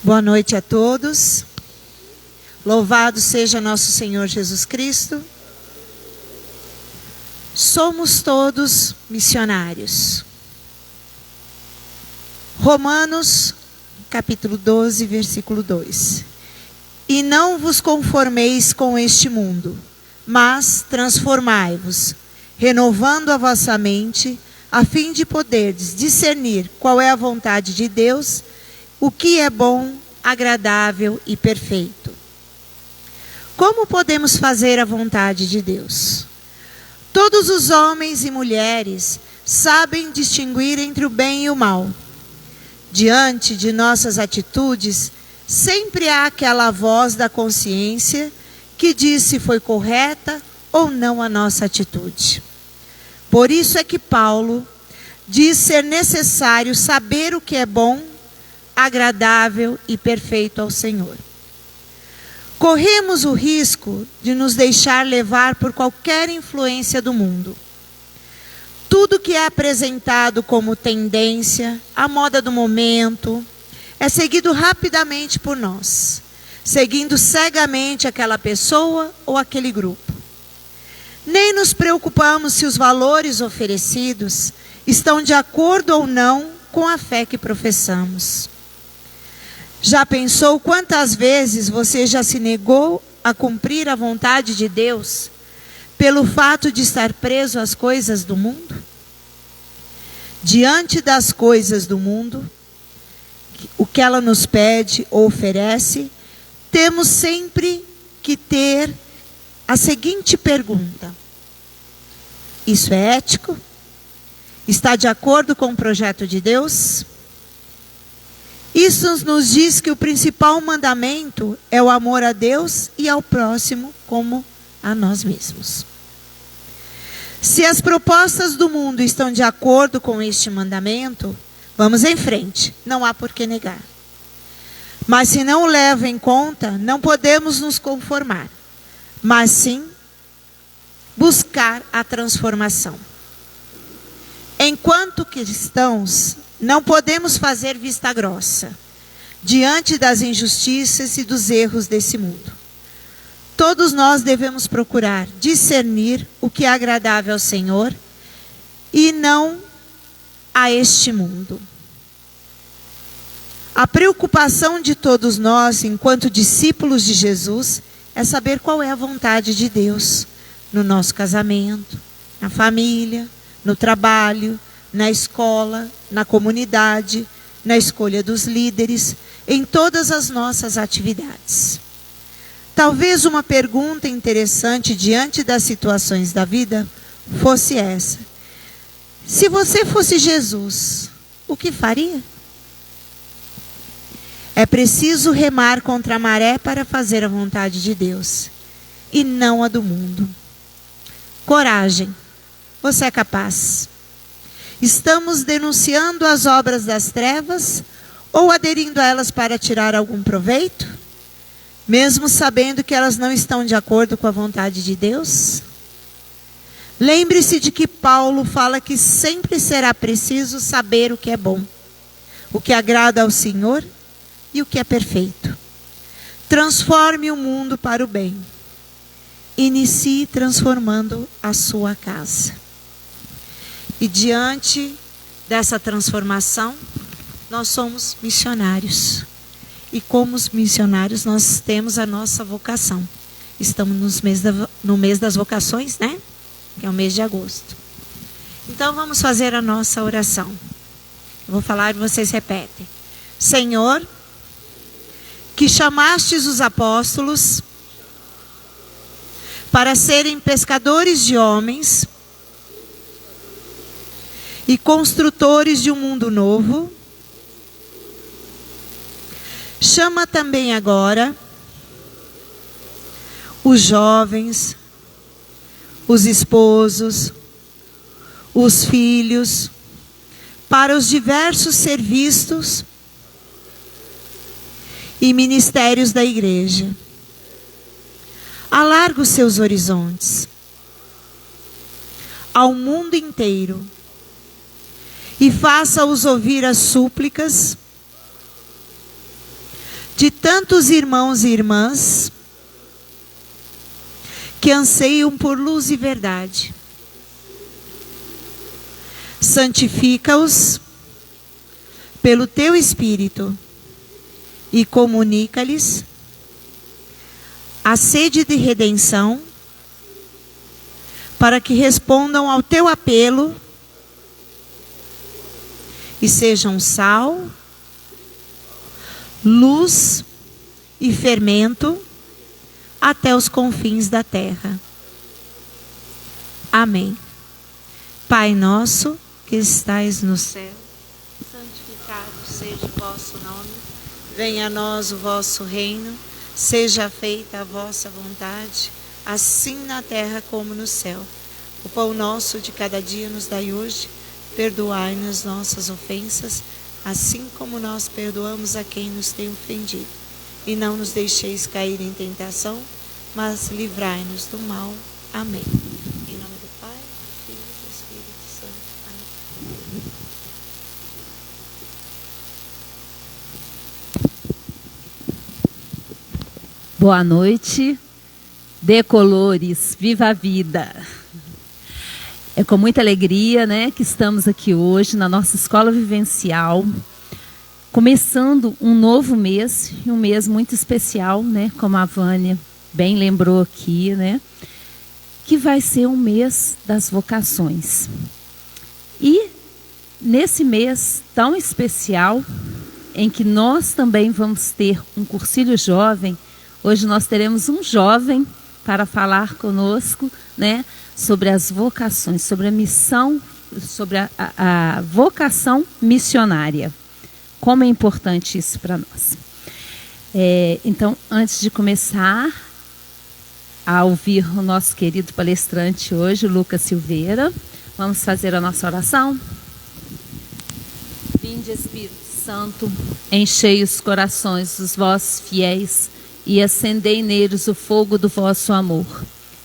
Boa noite a todos. Louvado seja nosso Senhor Jesus Cristo. Somos todos missionários. Romanos, capítulo 12, versículo 2. E não vos conformeis com este mundo, mas transformai-vos, renovando a vossa mente, a fim de poderdes discernir qual é a vontade de Deus, o que é bom, agradável e perfeito. Como podemos fazer a vontade de Deus? Todos os homens e mulheres sabem distinguir entre o bem e o mal. Diante de nossas atitudes, sempre há aquela voz da consciência que diz se foi correta ou não a nossa atitude. Por isso é que Paulo diz ser necessário saber o que é bom, agradável e perfeito ao Senhor. Corremos o risco de nos deixar levar por qualquer influência do mundo. Tudo que é apresentado como tendência, a moda do momento, é seguido rapidamente por nós, seguindo cegamente aquela pessoa ou aquele grupo. Nem nos preocupamos se os valores oferecidos estão de acordo ou não com a fé que professamos. Já pensou quantas vezes você já se negou a cumprir a vontade de Deus pelo fato de estar preso às coisas do mundo? Diante das coisas do mundo, o que ela nos pede ou oferece, temos sempre que ter a seguinte pergunta: isso é ético? Está de acordo com o projeto de Deus? Isso nos diz que o principal mandamento é o amor a Deus e ao próximo como a nós mesmos. Se as propostas do mundo estão de acordo com este mandamento, vamos em frente, não há por que negar. Mas se não o leva em conta, não podemos nos conformar, mas sim buscar a transformação. Enquanto cristãos, não podemos fazer vista grossa diante das injustiças e dos erros desse mundo. Todos nós devemos procurar discernir o que é agradável ao Senhor e não a este mundo. A preocupação de todos nós, enquanto discípulos de Jesus, é saber qual é a vontade de Deus no nosso casamento, na família, no trabalho, na escola, na comunidade, na escolha dos líderes, em todas as nossas atividades. Talvez uma pergunta interessante diante das situações da vida fosse essa: se você fosse Jesus, o que faria? É preciso remar contra a maré para fazer a vontade de Deus, e não a do mundo. Coragem, você é capaz. Estamos denunciando as obras das trevas ou aderindo a elas para tirar algum proveito, mesmo sabendo que elas não estão de acordo com a vontade de Deus? Lembre-se de que Paulo fala que sempre será preciso saber o que é bom, o que agrada ao Senhor e o que é perfeito. Transforme o mundo para o bem. Inicie transformando a sua casa. E diante dessa transformação, nós somos missionários. E como os missionários, nós temos a nossa vocação. Estamos no mês das vocações, né? Que é o mês de agosto. Então vamos fazer a nossa oração. Eu vou falar e vocês repetem. Senhor, que chamastes os apóstolos para serem pescadores de homens e construtores de um mundo novo, chama também agora os jovens, os esposos, os filhos, para os diversos serviços e ministérios da igreja. Alarga os seus horizontes ao mundo inteiro e faça-os ouvir as súplicas, de tantos irmãos e irmãs que anseiam por luz e verdade. Santifica-os pelo teu Espírito e comunica-lhes a sede de redenção, para que respondam ao teu apelo e sejam sal, luz e fermento até os confins da terra. Amém. Pai nosso que estais no céu, santificado seja o vosso nome. Venha a nós o vosso reino. Seja feita a vossa vontade, assim na terra como no céu. O pão nosso de cada dia nos dai hoje. Perdoai-nos nossas ofensas, assim como nós perdoamos a quem nos tem ofendido. E não nos deixeis cair em tentação, mas livrai-nos do mal. Amém. Em nome do Pai, do Filho e do Espírito Santo. Amém. Boa noite, decolores, viva a vida! É com muita alegria, né, que estamos aqui hoje na nossa escola vivencial, começando um novo mês, e um mês muito especial, né, como a Vânia bem lembrou aqui, né, que vai ser um mês das vocações. E nesse mês tão especial, em que nós também vamos ter um cursilho jovem, hoje nós teremos um jovem para falar conosco, né, sobre as vocações, sobre a missão, sobre a vocação missionária. Como é importante isso para nós. Então, antes de começar a ouvir o nosso querido palestrante hoje, o Lucas Silveira, vamos fazer a nossa oração? Vinde, Espírito Santo, enchei os corações dos vossos fiéis e acendei neles o fogo do vosso amor.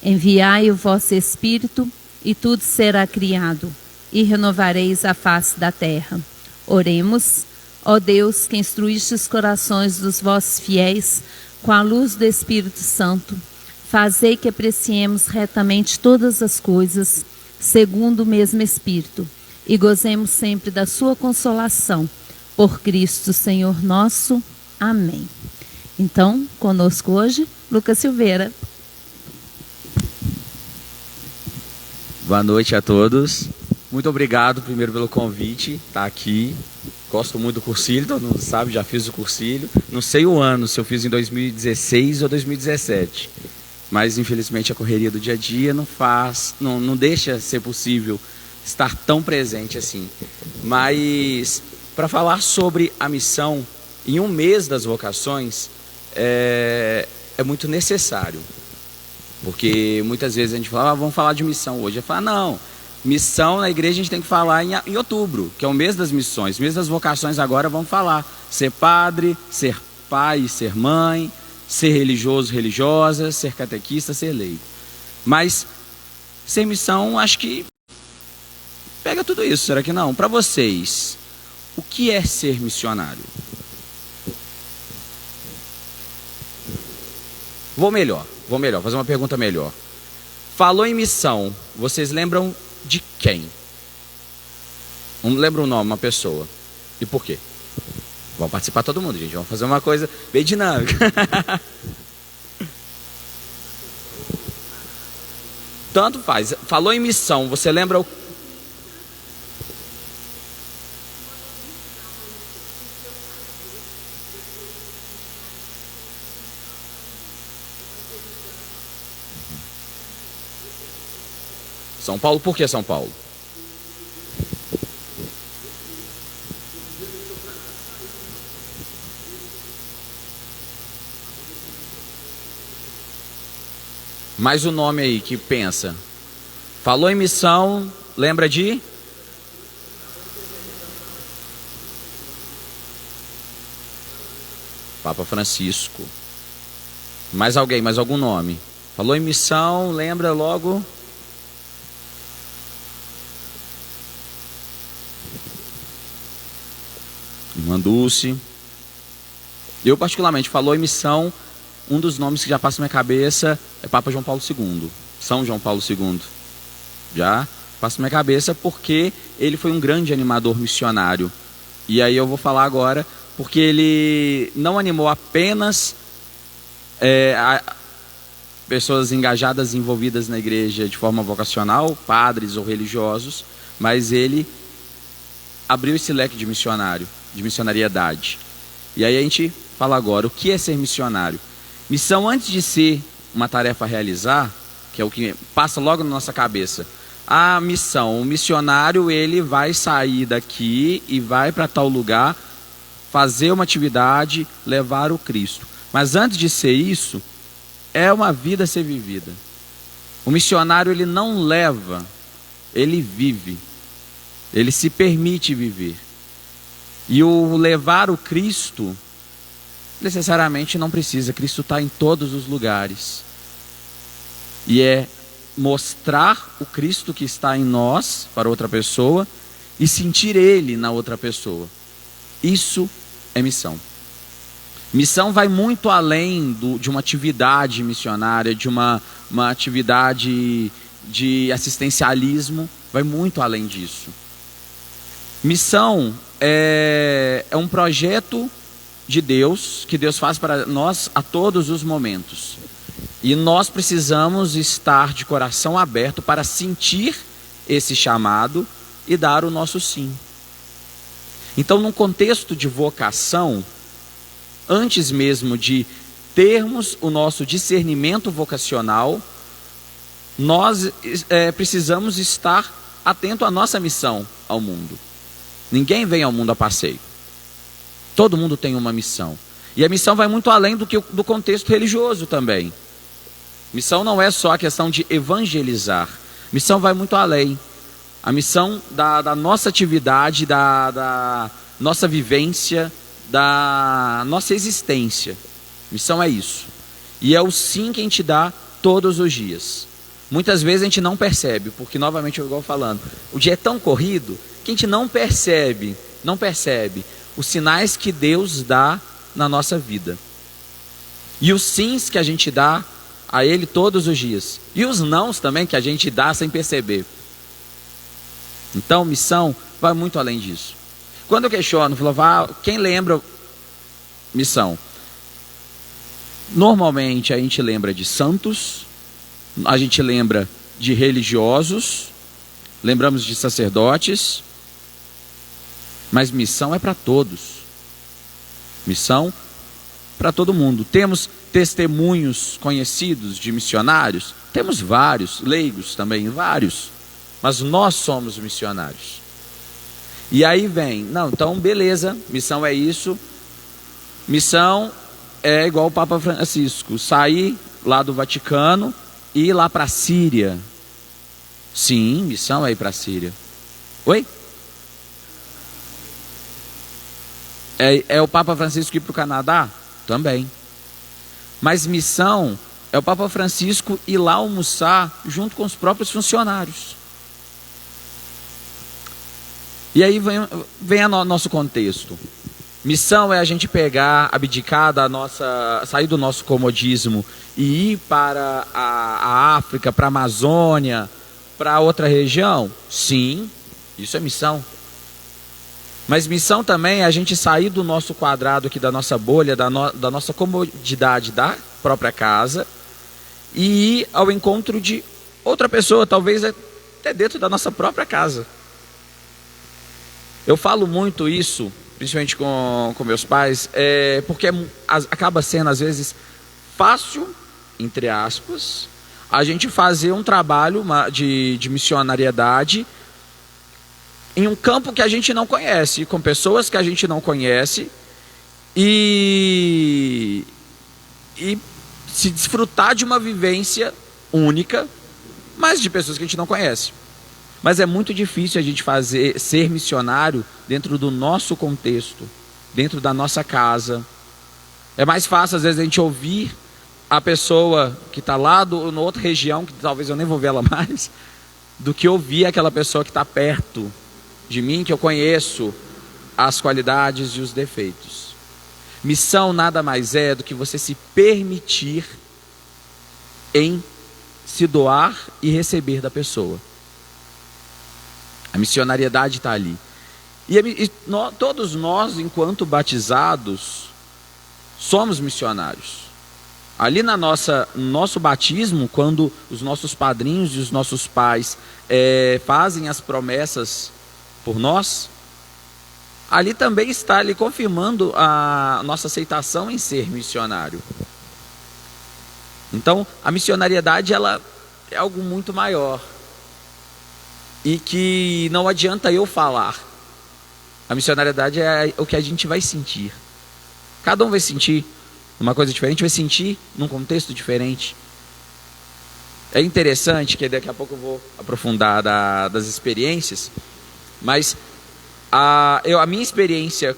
Enviai o vosso Espírito, e tudo será criado, e renovareis a face da terra. Oremos, ó Deus, que instruíste os corações dos vossos fiéis com a luz do Espírito Santo. Fazei que apreciemos retamente todas as coisas, segundo o mesmo Espírito, e gozemos sempre da sua consolação. Por Cristo, Senhor nosso. Amém. Então, conosco hoje, Lucas Silveira. Boa noite a todos. Muito obrigado primeiro pelo convite, estar aqui. Gosto muito do cursilho, todo mundo sabe, já fiz o cursilho. Não sei o ano, se eu fiz em 2016 ou 2017. Mas infelizmente a correria do dia a dia não deixa ser possível estar tão presente assim. Mas para falar sobre a missão em um mês das vocações, é muito necessário. Porque muitas vezes a gente fala, vamos falar de missão hoje. Eu falo, não, missão na igreja a gente tem que falar em outubro, que é o mês das missões. Mês das vocações agora vamos falar ser padre, ser pai, ser mãe, ser religioso, religiosa, ser catequista, ser leigo. Mas ser missão, acho que pega tudo isso, será que não? Para vocês, o que é ser missionário? Vou melhor, fazer uma pergunta melhor. Falou em missão, vocês lembram de quem? Não lembra o nome, uma pessoa. E por quê? Vamos participar todo mundo, gente. Vamos fazer uma coisa bem dinâmica. Tanto faz. Falou em missão, você lembra o... São Paulo, por que São Paulo? Mais o nome aí que pensa. Falou em missão, lembra de? Papa Francisco. Mais alguém, mais algum nome? Falou em missão, lembra logo? Irmã Dulce. Eu, particularmente, falou em missão, um dos nomes que já passa na minha cabeça é Papa João Paulo II, São João Paulo II. Já passa na minha cabeça porque ele foi um grande animador missionário. E aí eu vou falar agora, porque ele não animou apenas pessoas engajadas, envolvidas na igreja de forma vocacional, padres ou religiosos, mas ele abriu esse leque de missionário, de missionariedade. E aí a gente fala agora, o que é ser missionário? Missão, antes de ser uma tarefa a realizar, que é o que passa logo na nossa cabeça, a missão, o missionário, ele vai sair daqui e vai para tal lugar, fazer uma atividade, levar o Cristo. Mas antes de ser isso, é uma vida a ser vivida. O missionário, ele não leva, ele vive. Ele se permite viver. E o levar o Cristo, necessariamente não precisa. Cristo está em todos os lugares. E é mostrar o Cristo que está em nós para outra pessoa e sentir Ele na outra pessoa. Isso é missão. Missão vai muito além de uma atividade missionária, de uma atividade de assistencialismo, vai muito além disso. Missão é um projeto de Deus, que Deus faz para nós a todos os momentos. E nós precisamos estar de coração aberto para sentir esse chamado e dar o nosso sim. Então, num contexto de vocação, antes mesmo de termos o nosso discernimento vocacional, nós precisamos estar atento à nossa missão ao mundo. Ninguém vem ao mundo a passeio. Todo mundo tem uma missão. E a missão vai muito além do contexto religioso também. Missão não é só a questão de evangelizar. Missão vai muito além. A missão da nossa atividade, da nossa vivência, da nossa existência. Missão é isso. E é o sim que a gente dá todos os dias. Muitas vezes a gente não percebe, porque novamente eu igual falando, o dia é tão corrido que a gente não percebe os sinais que Deus dá na nossa vida. E os sims que a gente dá a Ele todos os dias. E os nãos também que a gente dá sem perceber. Então, missão vai muito além disso. Quando eu questiono, quem lembra missão? Normalmente a gente lembra de santos, a gente lembra de religiosos, lembramos de sacerdotes, mas missão é para todos. Missão para todo mundo. Temos testemunhos conhecidos de missionários? Temos vários, leigos também, vários. Mas nós somos missionários. E aí vem, não, então beleza, missão é isso. Missão é igual o Papa Francisco, sair lá do Vaticano e ir lá para a Síria. Sim, missão é ir para a Síria. Oi? É o Papa Francisco ir para o Canadá? Também. Mas missão é o Papa Francisco ir lá almoçar junto com os próprios funcionários. E aí vem o nosso contexto. Missão é a gente pegar, abdicar sair do nosso comodismo e ir para a África, para a Amazônia, para outra região? Sim, isso é missão. Mas missão também é a gente sair do nosso quadrado aqui, da nossa bolha, da nossa comodidade da própria casa e ir ao encontro de outra pessoa, talvez até dentro da nossa própria casa. Eu falo muito isso, principalmente com meus pais, porque acaba sendo às vezes fácil, entre aspas, a gente fazer um trabalho de missionariedade em um campo que a gente não conhece, com pessoas que a gente não conhece, e se desfrutar de uma vivência única, mas de pessoas que a gente não conhece. Mas é muito difícil a gente ser missionário dentro do nosso contexto, dentro da nossa casa. É mais fácil às vezes a gente ouvir a pessoa que está lá na outra região, que talvez eu nem vou ver ela mais, do que ouvir aquela pessoa que está perto de mim, que eu conheço as qualidades e os defeitos. Missão nada mais é do que você se permitir em se doar e receber da pessoa. A missionariedade está ali. Todos nós, enquanto batizados, somos missionários. Ali no nosso batismo, quando os nossos padrinhos e os nossos pais fazem as promessas por nós, ali também está ali confirmando a nossa aceitação em ser missionário. Então, a missionariedade ela é algo muito maior e que não adianta eu falar. A missionariedade é o que a gente vai sentir. Cada um vai sentir uma coisa diferente, vai sentir num contexto diferente. É interessante que daqui a pouco eu vou aprofundar das experiências, mas a minha experiência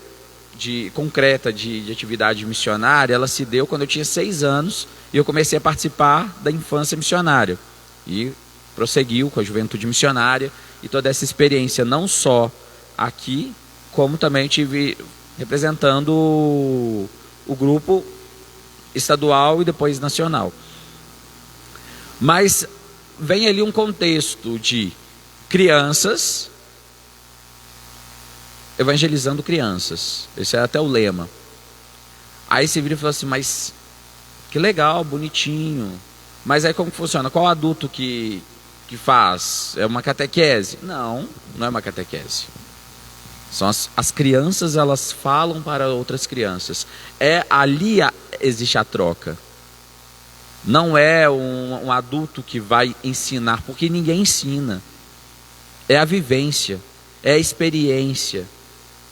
concreta de atividade missionária, ela se deu quando eu tinha 6 anos e eu comecei a participar da infância missionária. E prosseguiu com a juventude missionária e toda essa experiência, não só aqui, como também tive representando o grupo estadual e depois nacional. Mas vem ali um contexto de crianças evangelizando crianças. Esse é até o lema. Aí você vira e fala assim, mas que legal, bonitinho. Mas aí como funciona? Qual adulto que faz? É uma catequese? Não é uma catequese. São as crianças, elas falam para outras crianças. Ali existe a troca. Não é um adulto que vai ensinar, porque ninguém ensina. É a vivência, é a experiência,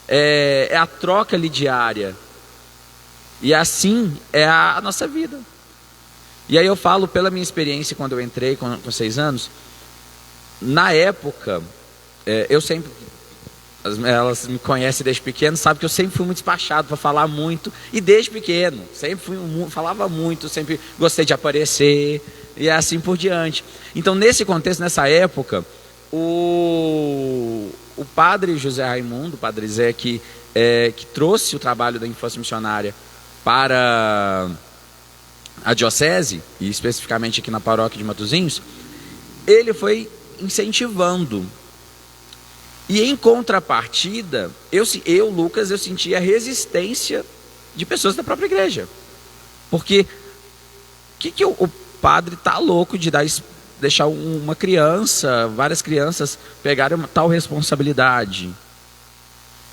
é a troca ali diária. E assim é a nossa vida. E aí eu falo pela minha experiência quando eu entrei com 6 anos. Na época, eu sempre... Elas me conhecem desde pequeno, sabem que eu sempre fui muito despachado para falar muito. E desde pequeno, sempre falava muito, sempre gostei de aparecer e assim por diante. Então nesse contexto, nessa época, o padre José Raimundo, o padre Zé, que trouxe o trabalho da infância missionária para a diocese, e especificamente aqui na paróquia de Matosinhos, ele foi incentivando. E em contrapartida, Lucas, eu sentia a resistência de pessoas da própria igreja. Porque o padre está louco de deixar uma criança, várias crianças pegarem uma tal responsabilidade.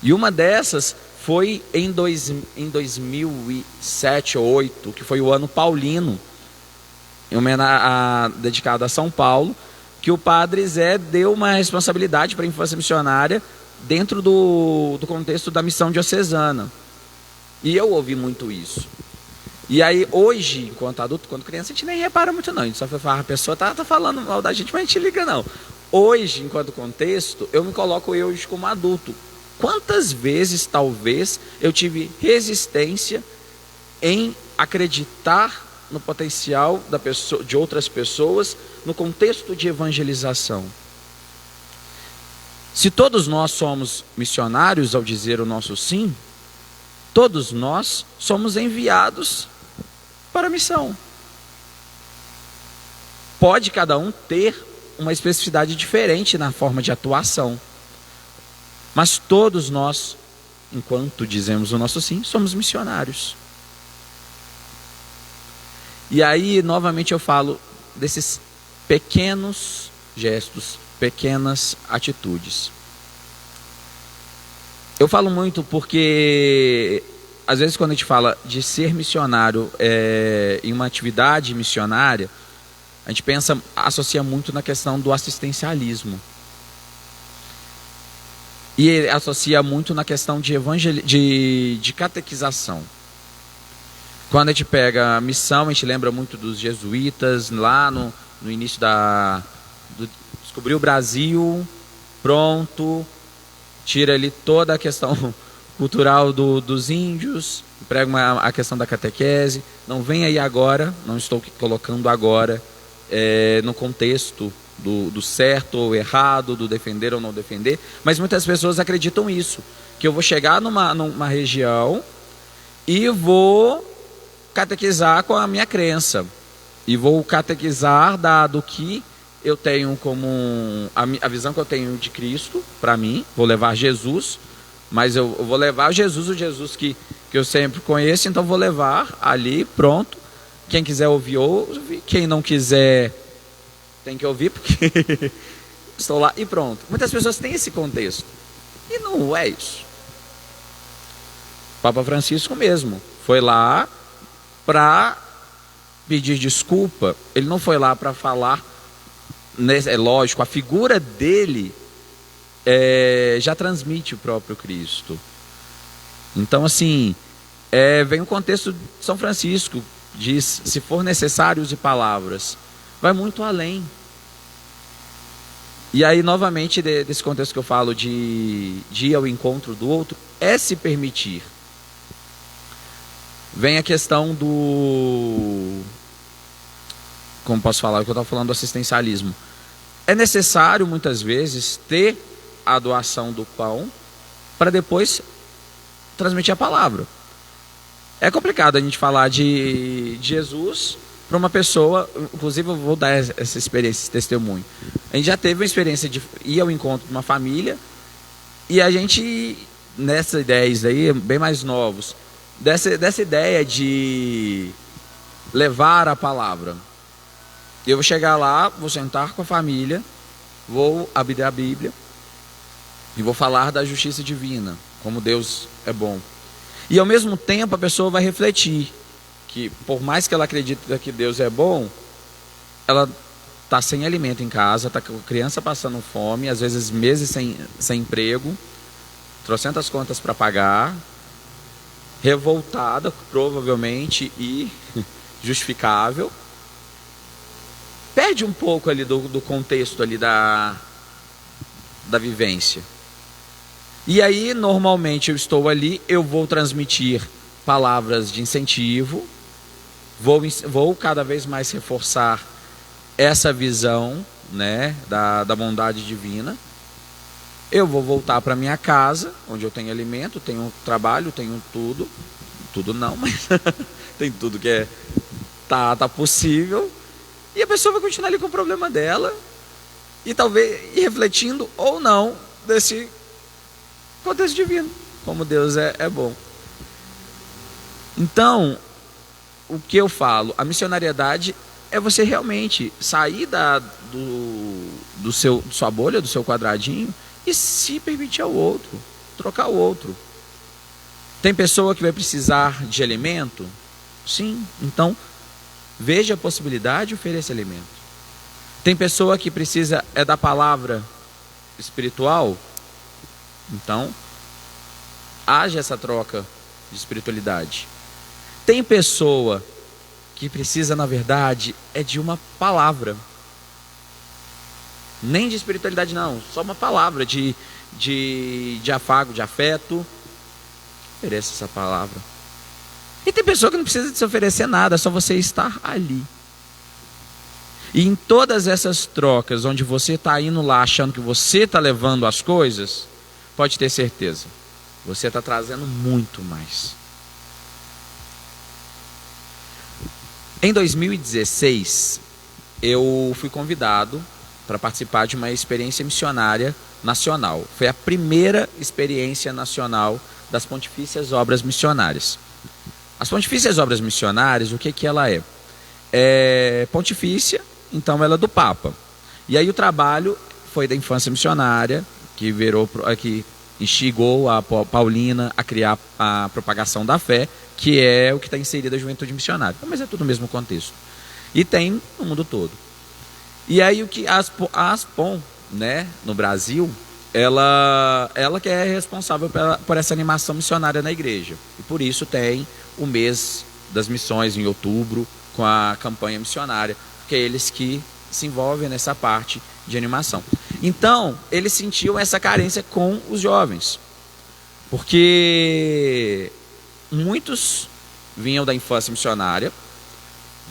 E uma dessas foi em 2007 ou 2008, que foi o ano paulino, dedicado a São Paulo, que o padre Zé deu uma responsabilidade para a infância missionária dentro do contexto da missão diocesana. E eu ouvi muito isso. E aí hoje, enquanto adulto, enquanto criança, a gente nem repara muito não. A gente só fala, a pessoa tá falando mal da gente, mas a gente liga não. Hoje, enquanto contexto, eu me coloco hoje como adulto. Quantas vezes, talvez, eu tive resistência em acreditar no potencial de outras pessoas no contexto de evangelização? Se todos nós somos missionários ao dizer o nosso sim, todos nós somos enviados para a missão. Pode cada um ter uma especificidade diferente na forma de atuação, mas todos nós, enquanto dizemos o nosso sim, somos missionários. E aí, novamente eu falo desses pequenos gestos, pequenas atitudes. Eu falo muito porque, às vezes, quando a gente fala de ser missionário em uma atividade missionária, a gente associa muito na questão do assistencialismo. E associa muito na questão de catequização. Quando a gente pega a missão, a gente lembra muito dos jesuítas, lá no início descobriu o Brasil, pronto, tira ali toda a questão cultural dos índios, prega a questão da catequese, não vem aí agora, não estou colocando agora no contexto do certo ou errado, do defender ou não defender, mas muitas pessoas acreditam isso, que eu vou chegar numa região e vou catequizar com a minha crença. E vou catequizar dado que eu tenho como a visão que eu tenho de Cristo para mim. Vou levar Jesus, mas eu vou levar o Jesus que eu sempre conheço. Então vou levar ali, pronto. Quem quiser ouvir, ouve. Quem não quiser, tem que ouvir, porque estou lá e pronto. Muitas pessoas têm esse contexto. E não é isso. Papa Francisco mesmo foi lá para pedir desculpa. Ele não foi lá para falar, é lógico, a figura dele já transmite o próprio Cristo. Então assim, vem o contexto de São Francisco, diz, se for necessário use palavras, vai muito além. E aí novamente desse contexto que eu falo de ir ao encontro do outro, é se permitir. Vem a questão do, como posso falar, o que eu estava falando do assistencialismo. É necessário muitas vezes ter a doação do pão para depois transmitir a palavra. É complicado a gente falar de Jesus para uma pessoa, inclusive eu vou dar essa experiência, esse testemunho. A gente já teve uma experiência de ir ao encontro de uma família e a gente, nessas ideias aí, bem mais novos, dessa ideia de levar a palavra. Eu vou chegar lá, vou sentar com a família, vou abrir a Bíblia e vou falar da justiça divina, como Deus é bom. E ao mesmo tempo a pessoa vai refletir que por mais que ela acredite que Deus é bom, ela está sem alimento em casa, está com a criança passando fome, às vezes meses sem emprego, trocentas contas para pagar, revoltada, provavelmente, e justificável. Perde um pouco ali do contexto ali da vivência. E aí, normalmente, eu estou ali, eu vou transmitir palavras de incentivo, vou cada vez mais reforçar essa visão, né, da bondade divina. Eu vou voltar para minha casa, onde eu tenho alimento, tenho trabalho, tenho tudo. Tudo não, mas tem tudo que tá possível. E a pessoa vai continuar ali com o problema dela. E talvez ir refletindo ou não desse contexto divino. Como Deus é bom. Então, o que eu falo? A missionariedade é você realmente sair sua bolha, do seu quadradinho, e se permitir ao outro, trocar o outro. Tem pessoa que vai precisar de alimento? Sim, então veja a possibilidade e ofereça alimento. Tem pessoa que precisa da palavra espiritual? Então, haja essa troca de espiritualidade. Tem pessoa que precisa, na verdade, de uma palavra. Nem de espiritualidade não, só uma palavra de afago, de afeto. Ofereça essa palavra. E tem pessoa que não precisa de se oferecer nada, é só você estar ali. E em todas essas trocas, onde você está indo lá achando que você está levando as coisas, pode ter certeza, você está trazendo muito mais. Em 2016, eu fui convidado para participar de uma experiência missionária nacional. Foi a primeira experiência nacional das Pontifícias Obras Missionárias. As Pontifícias Obras Missionárias, o que ela é? É pontifícia, então ela é do Papa. E aí o trabalho foi da infância missionária, que instigou a Paulina a criar a propagação da fé, que é o que está inserido a juventude missionária. Mas é tudo o mesmo contexto. E tem no mundo todo. E aí o que a Aspon, né, no Brasil, ela que é responsável por essa animação missionária na igreja. E por isso tem o mês das missões em outubro, com a campanha missionária, que é eles que se envolvem nessa parte de animação. Então, eles sentiam essa carência com os jovens, porque muitos vinham da infância missionária,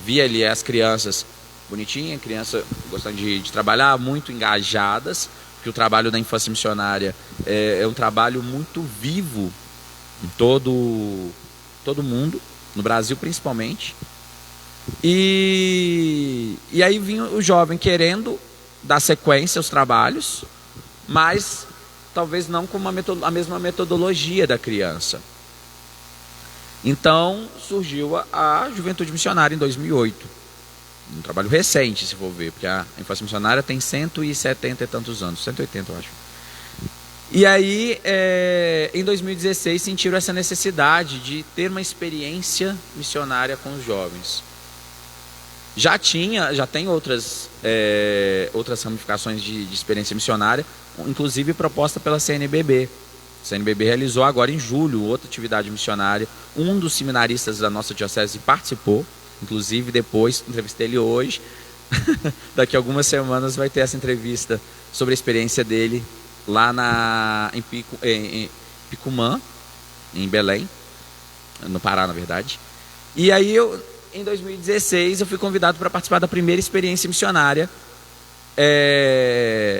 via ali as crianças bonitinhas, crianças gostando de trabalhar, muito engajadas, porque o trabalho da infância missionária é um trabalho muito vivo em todo mundo, no Brasil principalmente. E aí vinha o jovem querendo dar sequência aos trabalhos, mas talvez não com a mesma metodologia da criança. Então surgiu a Juventude Missionária em 2008. Um trabalho recente, se for ver, porque a infância missionária tem 170 e tantos anos, 180 eu acho. E aí, em 2016, sentiram essa necessidade de ter uma experiência missionária com os jovens. Já tem outras ramificações de experiência missionária, inclusive proposta pela CNBB. A CNBB realizou agora em julho outra atividade missionária. Um dos seminaristas da nossa diocese participou, inclusive depois, entrevistei ele hoje. Daqui a algumas semanas vai ter essa entrevista sobre a experiência dele lá em Picumã, em Belém, no Pará, na verdade. E aí, em 2016, eu fui convidado para participar da primeira experiência missionária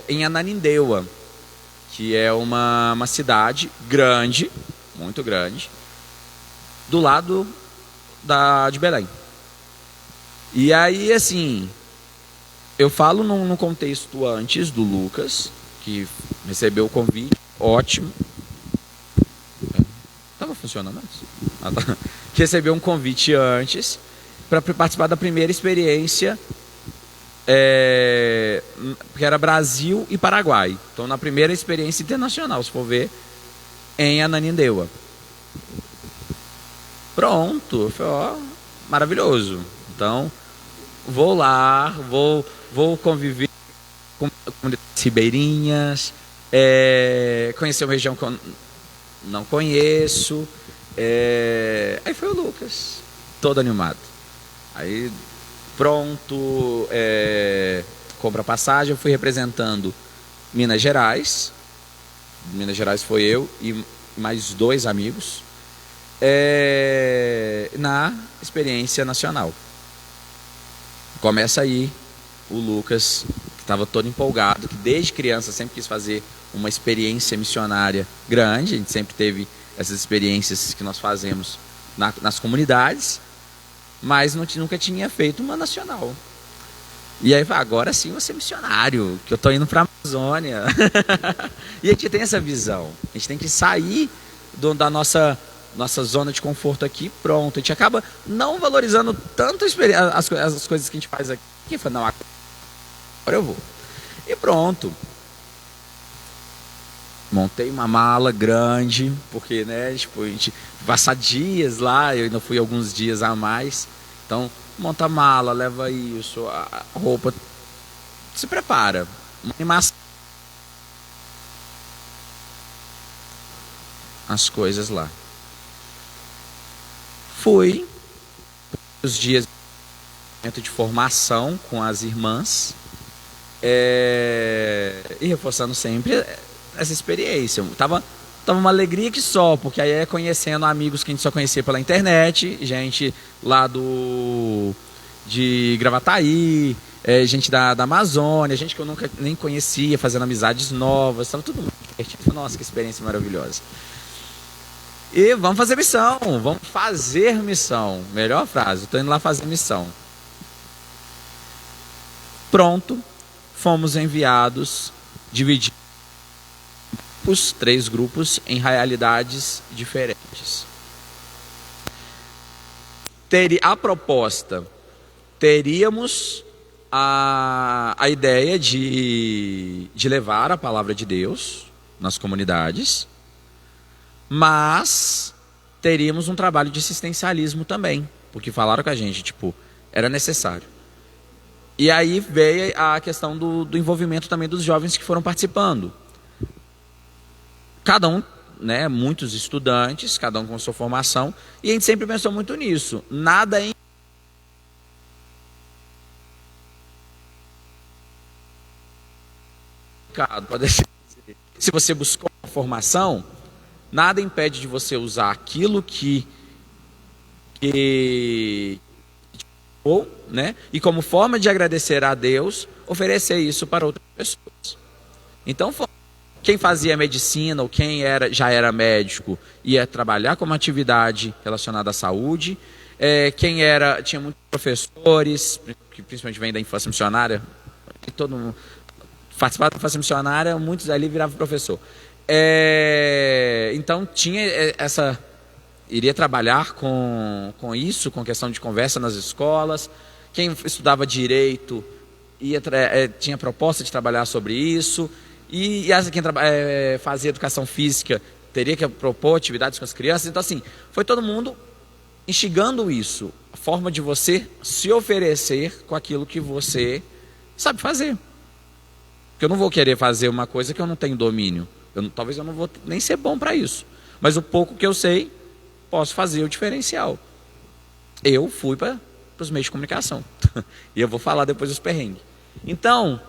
em Ananindeua, que é uma cidade grande, muito grande, do lado de Belém. E aí, assim, eu falo num contexto antes do Lucas, que recebeu o convite, ótimo. Estava funcionando antes? Tá. Que recebeu um convite antes para participar da primeira experiência, que era Brasil e Paraguai. Então, na primeira experiência internacional, se for ver, em Ananindeua. Pronto, eu falei, maravilhoso. Então, vou lá, vou conviver com comunidades ribeirinhas, conhecer uma região que eu não conheço. Aí foi o Lucas, todo animado. Aí, pronto, compra passagem, eu fui representando Minas Gerais. Minas Gerais foi eu e mais 2 amigos na experiência nacional. Começa aí o Lucas, que estava todo empolgado, que desde criança sempre quis fazer uma experiência missionária grande. A gente sempre teve essas experiências que nós fazemos nas comunidades, mas nunca tinha feito uma nacional. E aí, agora sim vou ser missionário, que eu estou indo para a Amazônia. E a gente tem essa visão, a gente tem que sair da nossa zona de conforto aqui, pronto. A gente acaba não valorizando tanto as coisas que a gente faz aqui. E fala, não, agora eu vou. E pronto. Montei uma mala grande, porque, né, tipo, a gente passar dias lá, eu ainda fui alguns dias a mais. Então, monta a mala, leva isso, a roupa, se prepara. Uma animação. As coisas lá. Fui os dias de formação com as irmãs, e reforçando sempre essa experiência. Tava uma alegria que só, porque aí é conhecendo amigos que a gente só conhecia pela internet, gente lá de Gravataí, gente da Amazônia, gente que eu nunca nem conhecia, fazendo amizades novas, estava tudo muito divertido. Nossa, que experiência maravilhosa. E vamos fazer missão, melhor frase, estou indo lá fazer missão. Pronto, fomos enviados, divididos os 3 grupos em realidades diferentes. A proposta, teríamos a ideia de levar a palavra de Deus nas comunidades, mas teríamos um trabalho de assistencialismo também, porque falaram com a gente, tipo, era necessário. E aí veio a questão do envolvimento também dos jovens que foram participando. Cada um, né, muitos estudantes, cada um com sua formação, e a gente sempre pensou muito nisso. Nada em pode ser. Se você buscou uma formação, nada impede de você usar aquilo que né, e como forma de agradecer a Deus, oferecer isso para outras pessoas. Então, quem fazia medicina ou quem já era médico ia trabalhar com uma atividade relacionada à saúde. Tinha muitos professores, que principalmente vêm da infância missionária, e todo mundo participava da infância missionária, muitos ali viravam professor. Então tinha iria trabalhar com isso, com questão de conversa nas escolas. Quem estudava direito tinha proposta de trabalhar sobre isso. E quem fazia educação física teria que propor atividades com as crianças. Então, assim, foi todo mundo instigando isso, a forma de você se oferecer com aquilo que você sabe fazer. Porque eu não vou querer fazer uma coisa que eu não tenho domínio. Talvez eu não vou nem ser bom para isso. Mas o pouco que eu sei, posso fazer o diferencial. Eu fui para os meios de comunicação. E eu vou falar depois dos perrengues. Então,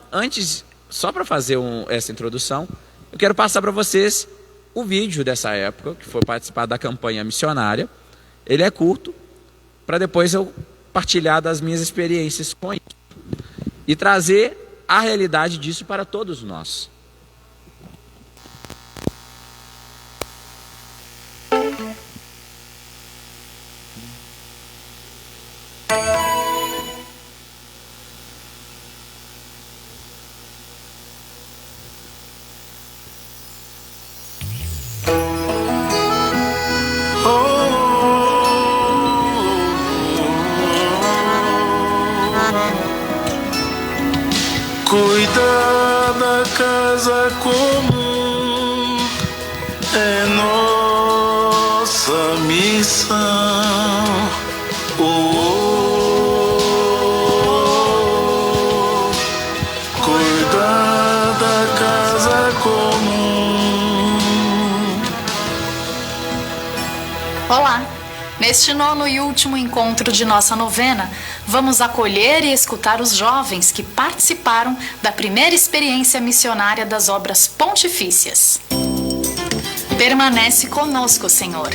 só para fazer essa introdução, eu quero passar para vocês o vídeo dessa época, que foi participar da campanha missionária. Ele é curto, para depois eu partilhar das minhas experiências com isso. E trazer a realidade disso para todos nós. Cuidar da casa comum é nossa missão. Cuidar da casa comum. Olá! Neste 9º e último encontro de nossa novena, vamos acolher e escutar os jovens que participaram da primeira experiência missionária das obras pontifícias. Permanece conosco, Senhor.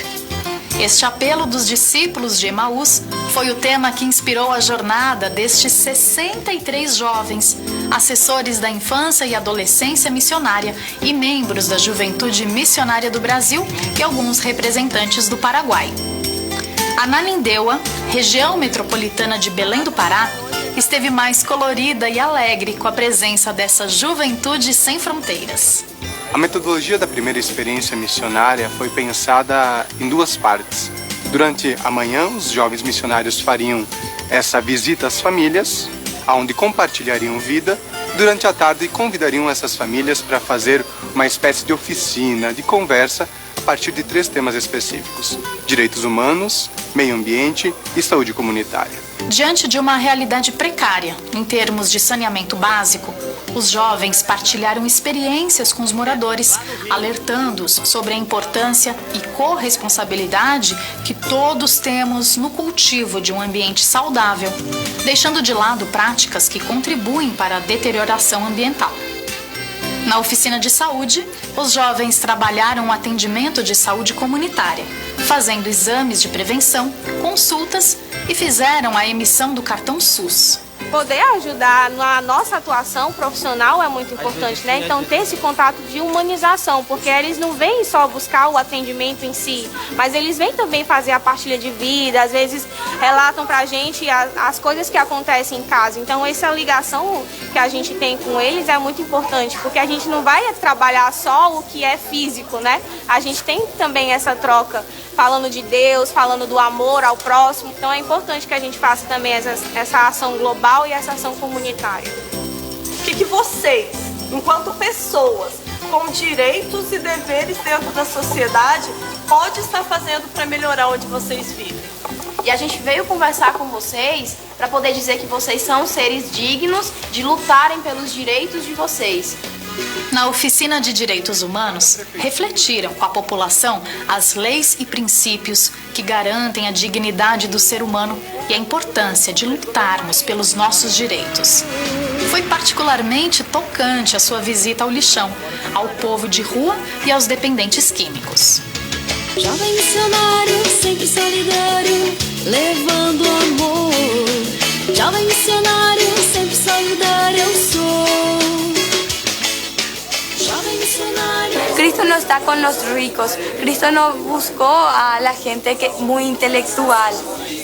Este apelo dos discípulos de Emaús foi o tema que inspirou a jornada destes 63 jovens, assessores da infância e adolescência missionária e membros da Juventude Missionária do Brasil e alguns representantes do Paraguai. Ananindeua, região metropolitana de Belém do Pará, esteve mais colorida e alegre com a presença dessa juventude sem fronteiras. A metodologia da primeira experiência missionária foi pensada em duas partes. Durante a manhã, os jovens missionários fariam essa visita às famílias, onde compartilhariam vida. Durante a tarde, convidariam essas famílias para fazer uma espécie de oficina, de conversa, a partir de 3 temas específicos: direitos humanos, meio ambiente e saúde comunitária. Diante de uma realidade precária, em termos de saneamento básico, os jovens partilharam experiências com os moradores, alertando-os sobre a importância e corresponsabilidade que todos temos no cultivo de um ambiente saudável, deixando de lado práticas que contribuem para a deterioração ambiental. Na oficina de saúde, os jovens trabalharam o atendimento de saúde comunitária, fazendo exames de prevenção, consultas e fizeram a emissão do cartão SUS. Poder ajudar na nossa atuação profissional é muito importante, né? Então ter esse contato de humanização, porque eles não vêm só buscar o atendimento em si, mas eles vêm também fazer a partilha de vida, às vezes relatam pra gente as coisas que acontecem em casa. Então essa ligação que a gente tem com eles é muito importante, porque a gente não vai trabalhar só o que é físico, né? A gente tem também essa troca, falando de Deus, falando do amor ao próximo. Então é importante que a gente faça também essa ação global e essa ação comunitária. O que vocês, enquanto pessoas com direitos e deveres dentro da sociedade, pode estar fazendo para melhorar onde vocês vivem? E a gente veio conversar com vocês para poder dizer que vocês são seres dignos de lutarem pelos direitos de vocês. Na oficina de direitos humanos, refletiram com a população as leis e princípios que garantem a dignidade do ser humano e a importância de lutarmos pelos nossos direitos. Foi particularmente tocante a sua visita ao lixão, ao povo de rua e aos dependentes químicos. Jovem missionário, sempre solidário, levando amor. Jovem missionário, sempre solidário eu sou. Jovem missionário. Cristo no está con los ricos. Cristo no buscó a la gente muy intelectual.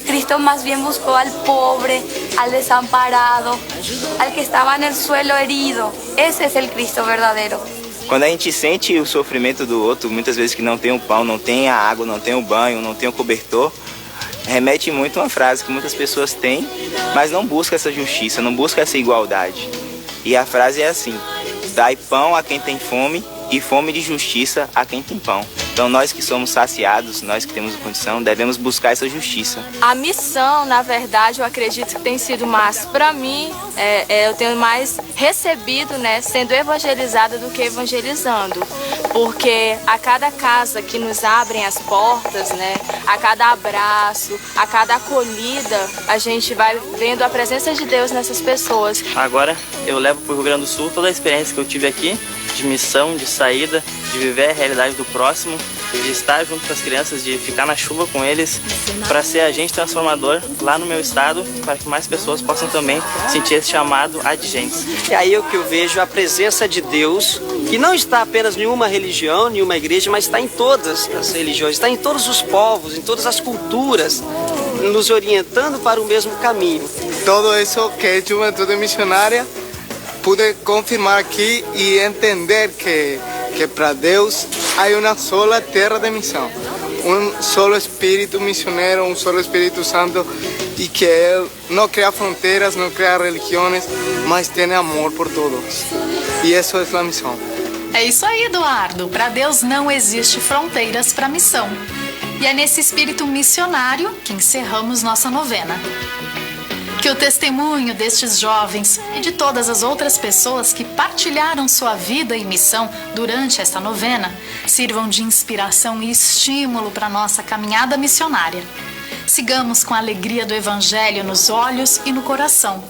Cristo más bien buscó al pobre, al desamparado, al que estaba en el suelo herido. Ese es el Cristo verdadero. Quando a gente sente o sofrimento do outro, muitas vezes que não tem o pão, não tem a água, não tem o banho, não tem o cobertor, remete muito a uma frase que muitas pessoas têm, mas não busca essa justiça, não busca essa igualdade. E a frase é assim: dai pão a quem tem fome e fome de justiça a quem tem pão. Então nós que somos saciados, nós que temos condição, devemos buscar essa justiça. A missão, na verdade, eu acredito que tem sido mais para mim, eu tenho mais recebido, né, sendo evangelizada do que evangelizando, porque a cada casa que nos abrem as portas, né, a cada abraço, a cada acolhida, a gente vai vendo a presença de Deus nessas pessoas. Agora eu levo para o Rio Grande do Sul toda a experiência que eu tive aqui, de missão, de saída, de viver a realidade do próximo, de estar junto com as crianças, de ficar na chuva com eles, para ser agente transformador lá no meu estado, para que mais pessoas possam também sentir esse chamado adigentes. E aí é o que eu vejo, a presença de Deus, que não está apenas em uma religião, em uma igreja, mas está em todas as religiões, está em todos os povos, em todas as culturas, nos orientando para o mesmo caminho. Todo isso que é Juventude Missionária, pude confirmar aqui e entender que para Deus há uma sola terra de missão, solo Espírito missionário, solo Espírito Santo, e que Ele não cria fronteiras, não cria religiões, mas tem amor por todos. E isso é a missão. É isso aí, Eduardo. Para Deus não existe fronteiras para missão. E é nesse espírito missionário que encerramos nossa novena. Que o testemunho destes jovens e de todas as outras pessoas que partilharam sua vida e missão durante esta novena sirvam de inspiração e estímulo para nossa caminhada missionária. Sigamos com a alegria do Evangelho nos olhos e no coração,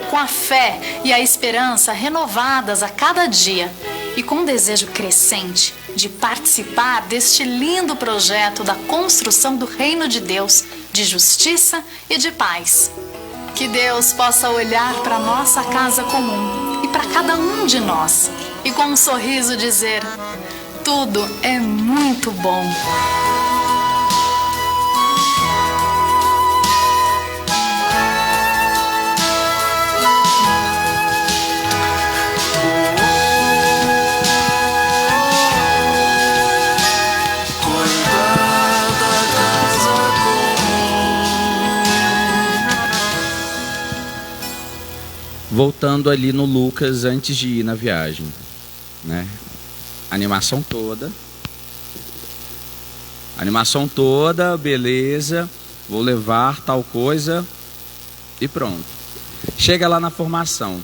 com a fé e a esperança renovadas a cada dia e com um desejo crescente de participar deste lindo projeto da construção do Reino de Deus, de justiça e de paz. Que Deus possa olhar para nossa casa comum e para cada um de nós e com um sorriso dizer: tudo é muito bom. Voltando ali no Lucas antes de ir na viagem, né? Animação toda, beleza, vou levar tal coisa e pronto. Chega lá na formação,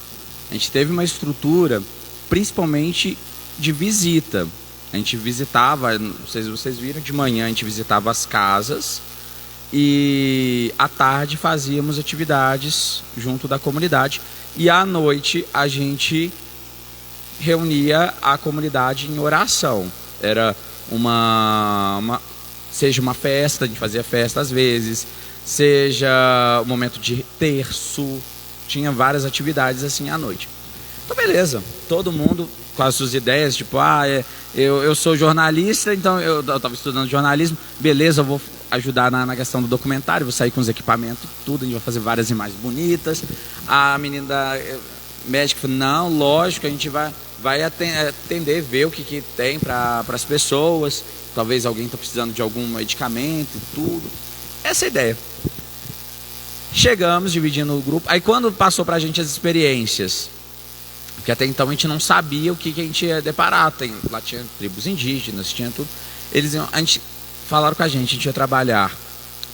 a gente teve uma estrutura principalmente de visita. A gente visitava, vocês viram, de manhã a gente visitava as casas e à tarde fazíamos atividades junto da comunidade. E à noite a gente reunia a comunidade em oração. Era seja uma festa, a gente fazia festa às vezes, seja um momento de terço, tinha várias atividades assim à noite. Então beleza, todo mundo com as suas ideias, tipo, eu sou jornalista, então eu estava estudando jornalismo, beleza, eu vou ajudar na questão do documentário, vou sair com os equipamentos, tudo, a gente vai fazer várias imagens bonitas. A menina da médica falou, não, lógico, a gente vai atender, ver o que tem para as pessoas, talvez alguém está precisando de algum medicamento e tudo. Essa é a ideia. Chegamos, dividindo o grupo, aí quando passou para a gente as experiências, porque até então a gente não sabia o que a gente ia deparar, lá tinha tribos indígenas, tinha tudo, falaram com a gente ia trabalhar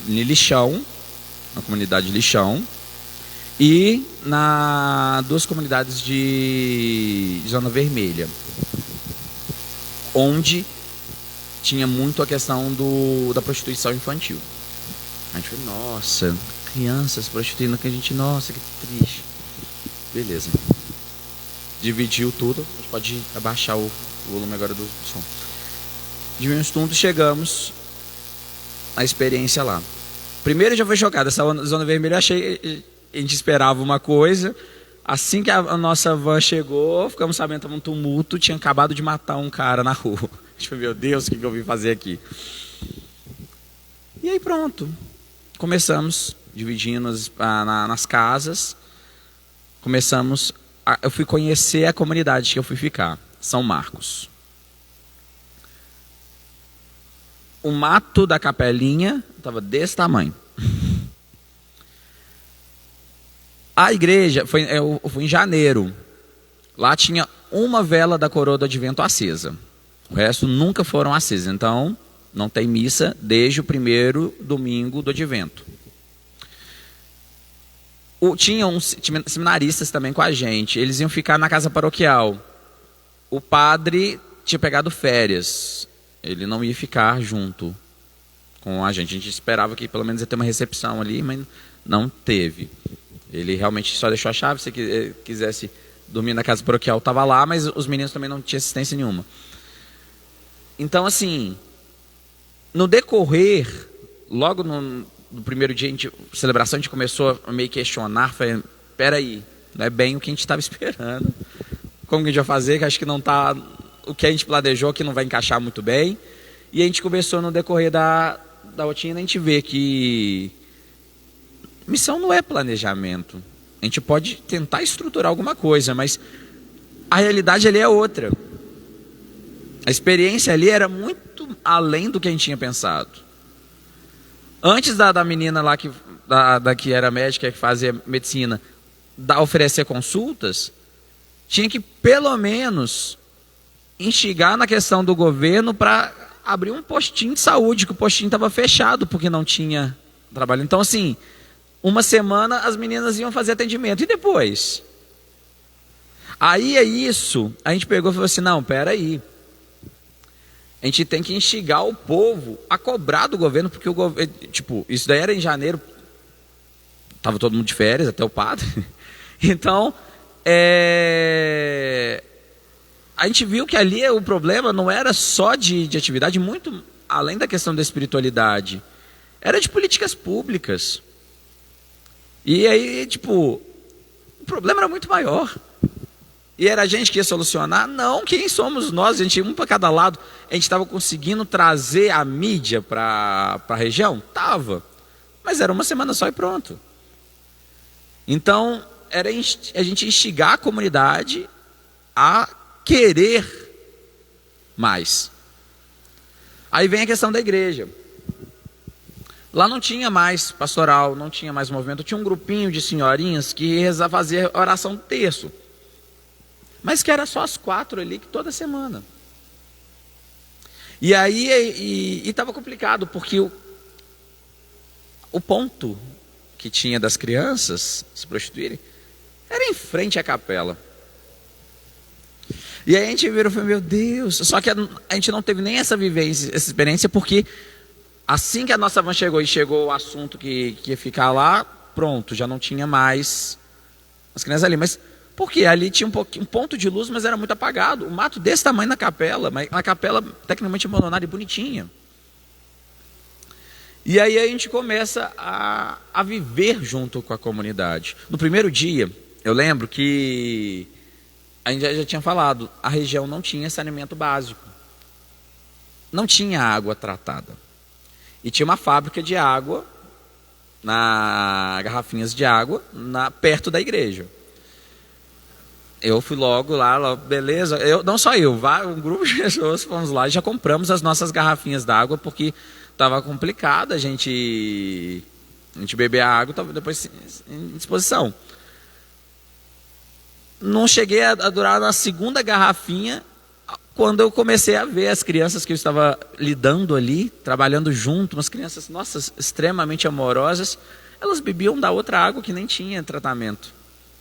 em Lixão, na comunidade de Lixão, e na duas comunidades de Zona Vermelha, onde tinha muito a questão da prostituição infantil. A gente falou, nossa, crianças prostituindo, que a gente, nossa, que triste. Beleza. Dividiu tudo, a gente pode abaixar o volume agora do som. Dividimos tudo, chegamos a experiência lá. Primeiro já foi chocado, essa Zona Vermelha, achei, a gente esperava uma coisa, assim que a nossa van chegou, ficamos sabendo que estava um tumulto, tinha acabado de matar um cara na rua. Tipo, meu Deus, o que eu vim fazer aqui? E aí pronto. Começamos dividindo nas casas. Eu fui conhecer a comunidade que eu fui ficar, São Marcos. O mato da capelinha estava desse tamanho. A igreja, eu fui em janeiro. Lá tinha uma vela da coroa do advento acesa. O resto nunca foram acesas. Então, não tem missa desde o primeiro domingo do advento. Tinha uns seminaristas também com a gente. Eles iam ficar na casa paroquial. O padre tinha pegado férias. Ele não ia ficar junto com a gente. A gente esperava que pelo menos ia ter uma recepção ali, mas não teve. Ele realmente só deixou a chave. Se quisesse dormir na casa paroquial, estava lá, mas os meninos também não tinham assistência nenhuma. Então, assim, no decorrer, logo no primeiro dia de celebração, a gente começou a meio questionar. Falei, peraí, não é bem o que a gente estava esperando. Como que a gente vai fazer? Que acho que não está... O que a gente planejou que não vai encaixar muito bem. E a gente começou no decorrer da rotina, a gente vê que missão não é planejamento. A gente pode tentar estruturar alguma coisa, mas a realidade ali é outra. A experiência ali era muito além do que a gente tinha pensado. Antes da menina lá que era médica, que fazia medicina, oferecer consultas, tinha que pelo menos instigar na questão do governo para abrir um postinho de saúde, que o postinho estava fechado porque não tinha trabalho. Então, assim, uma semana as meninas iam fazer atendimento. E depois? Aí é isso. A gente pegou e falou assim, não, peraí. A gente tem que instigar o povo a cobrar do governo, porque o governo... Tipo, isso daí era em janeiro. Estava todo mundo de férias, até o padre. Então, a gente viu que ali o problema não era só de atividade, muito além da questão da espiritualidade. Era de políticas públicas. E aí, tipo, o problema era muito maior. E era a gente que ia solucionar? Não, quem somos nós? A gente, um para cada lado. A gente estava conseguindo trazer a mídia para a região? Tava. Mas era uma semana só e pronto. Então, era a gente instigar a comunidade a querer mais. Aí vem a questão da igreja. Lá não tinha mais pastoral, não tinha mais movimento. Tinha um grupinho de senhorinhas que fazia oração do terço. Mas que era só as 4 ali, que toda semana. E aí estava complicado, porque o ponto que tinha das crianças se prostituírem era em frente à capela. E aí a gente virou e falou, meu Deus. Só que a gente não teve nem essa vivência, essa experiência, porque assim que a nossa van chegou e chegou o assunto que ia ficar lá, pronto, já não tinha mais as crianças ali. Mas porque ali tinha um ponto de luz, mas era muito apagado. Um mato desse tamanho na capela, mas uma capela tecnicamente abandonada e bonitinha. E aí a gente começa a viver junto com a comunidade. No primeiro dia, eu lembro que a gente já tinha falado, a região não tinha saneamento básico. Não tinha água tratada. E tinha uma fábrica de água, garrafinhas de água, perto da igreja. Eu fui logo lá, beleza. Não só eu, um grupo de pessoas fomos lá e já compramos as nossas garrafinhas d'água, porque estava complicado a gente beber a água, estava depois em disposição. Não cheguei a durar na segunda garrafinha, quando eu comecei a ver as crianças que eu estava lidando ali, trabalhando junto, umas crianças, nossa, extremamente amorosas, elas bebiam da outra água que nem tinha tratamento.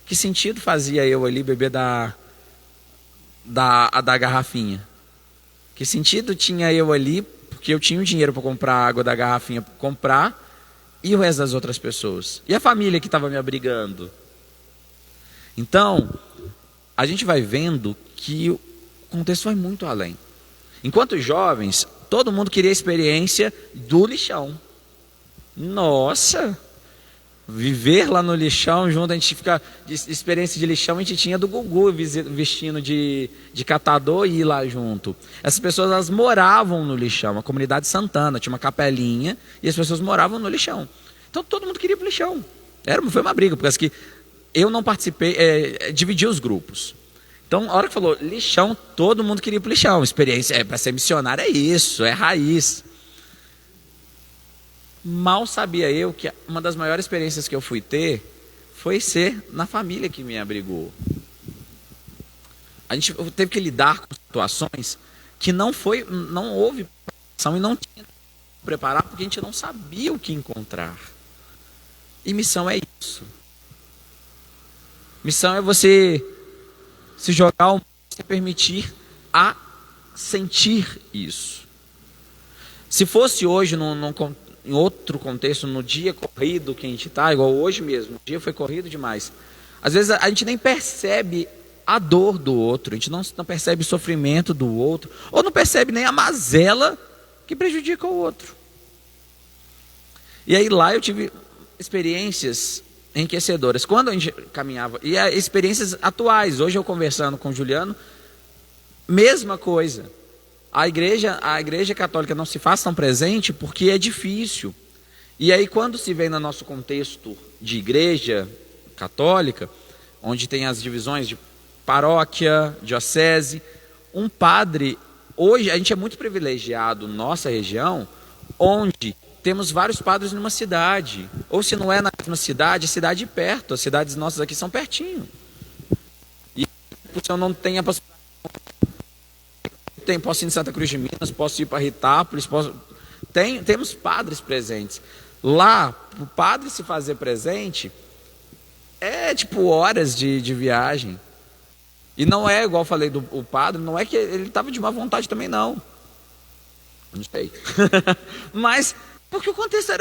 Que sentido fazia eu ali beber da garrafinha? Que sentido tinha eu ali, porque eu tinha o dinheiro para comprar a água da garrafinha, para comprar, e o resto das outras pessoas? E a família que estava me abrigando? Então, a gente vai vendo que o contexto vai muito além. Enquanto jovens, todo mundo queria a experiência do lixão. Nossa! Viver lá no lixão junto, a gente fica, de experiência de lixão, a gente tinha do Gugu vestindo de catador e ir lá junto. Essas pessoas, elas moravam no lixão, a comunidade Santana, tinha uma capelinha e as pessoas moravam no lixão. Então todo mundo queria ir pro lixão. Foi uma briga, porque que eu não participei, dividi os grupos. Então, a hora que falou lixão, todo mundo queria ir pro lixão. Experiência, para ser missionário é isso, é raiz. Mal sabia eu que uma das maiores experiências que eu fui ter foi ser na família que me abrigou. A gente teve que lidar com situações que não houve preparação e não tinha que preparar, porque a gente não sabia o que encontrar. E missão é isso. Missão é você se jogar ao mundo, se permitir a sentir isso. Se fosse hoje em outro contexto, no dia corrido que a gente está, igual hoje mesmo, o dia foi corrido demais. Às vezes a gente nem percebe a dor do outro, a gente não percebe o sofrimento do outro, ou não percebe nem a mazela que prejudica o outro. E aí lá eu tive experiências enriquecedoras. Quando a gente caminhava, e experiências atuais, hoje eu conversando com o Juliano, mesma coisa. A igreja católica não se faz tão presente porque é difícil. E aí quando se vem no nosso contexto de igreja católica, onde tem as divisões de paróquia, diocese, um padre, hoje a gente é muito privilegiado, nossa região, onde temos vários padres numa cidade. Ou se não é na mesma cidade, é cidade perto. As cidades nossas aqui são pertinho. E se eu não tenho a possibilidade, posso ir em Santa Cruz de Minas, posso ir para Ritápolis, temos padres presentes. Lá, o padre se fazer presente é tipo horas de viagem. E não é igual eu falei do padre, não é que ele estava de má vontade também, não. Não sei. Mas, porque o contexto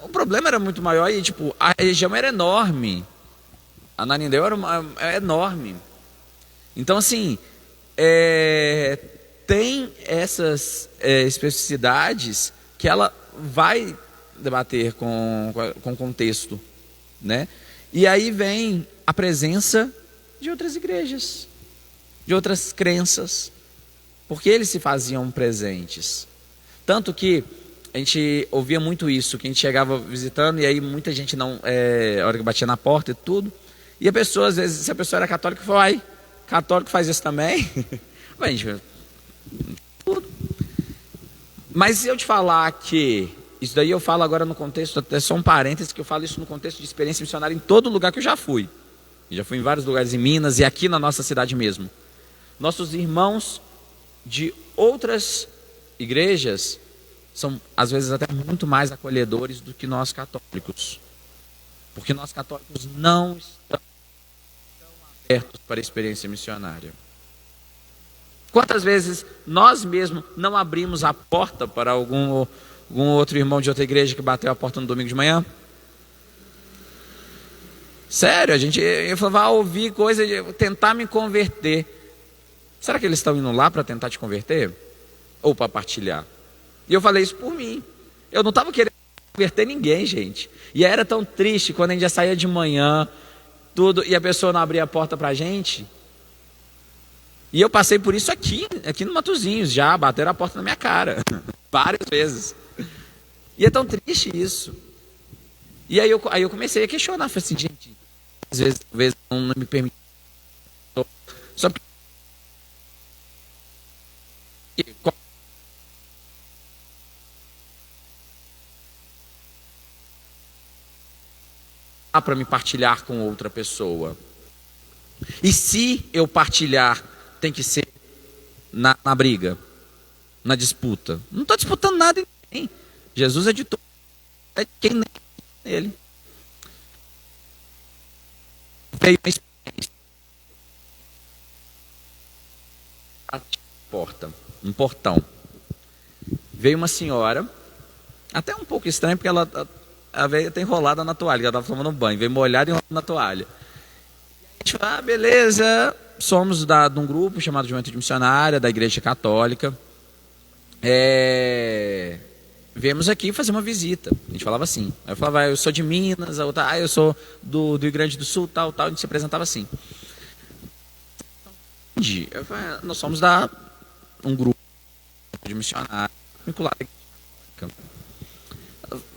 o problema era muito maior e tipo, a região era enorme. A Ananindeu era enorme. Então assim, tem essas especificidades que ela vai debater com o contexto, né? E aí vem a presença de outras igrejas, de outras crenças, porque eles se faziam presentes. Tanto que a gente ouvia muito isso, que a gente chegava visitando e aí muita gente a hora que batia na porta e tudo, e a pessoa, às vezes, se a pessoa era católica, falava, católico faz isso também? Mas, gente, tudo. Mas se eu te falar que, isso daí eu falo agora no contexto, até só um parênteses, que eu falo isso no contexto de experiência missionária em todo lugar que eu já fui. Já fui em vários lugares em Minas e aqui na nossa cidade mesmo. Nossos irmãos de outras igrejas são, às vezes, até muito mais acolhedores do que nós católicos. Porque nós católicos não estamos abertos para a experiência missionária. Quantas vezes nós mesmos não abrimos a porta para algum outro irmão de outra igreja que bateu a porta no domingo de manhã? Sério, eu falava, ouvir coisa, tentar me converter. Será que eles estão indo lá para tentar te converter? Ou para partilhar? E eu falei isso por mim. Eu não estava querendo converter ninguém, gente. E era tão triste quando a gente já saía de manhã, tudo, e a pessoa não abria a porta para a gente. E eu passei por isso aqui no Matozinhos, já bateram a porta na minha cara, várias vezes. E é tão triste isso. E aí eu comecei a questionar, falei assim, gente, às vezes não me permite. Só porque para me partilhar com outra pessoa. E se eu partilhar, tem que ser na briga, na disputa. Não estou disputando nada em ninguém. Jesus é de todo. É de quem nem ele. Veio uma experiência. Um portão. Veio uma senhora, até um pouco estranho, porque ela veio até enrolada na toalha, ela estava tomando banho, veio molhada e enrolada na toalha. A gente falou, beleza, somos de um grupo chamado Juventude Missionária, da Igreja Católica. viemos aqui fazer uma visita. A gente falava assim. Aí eu falava, eu sou de Minas, a outra, eu sou do Rio Grande do Sul, tal. A gente se apresentava assim. Eu falei, nós somos um grupo de missionários vinculado.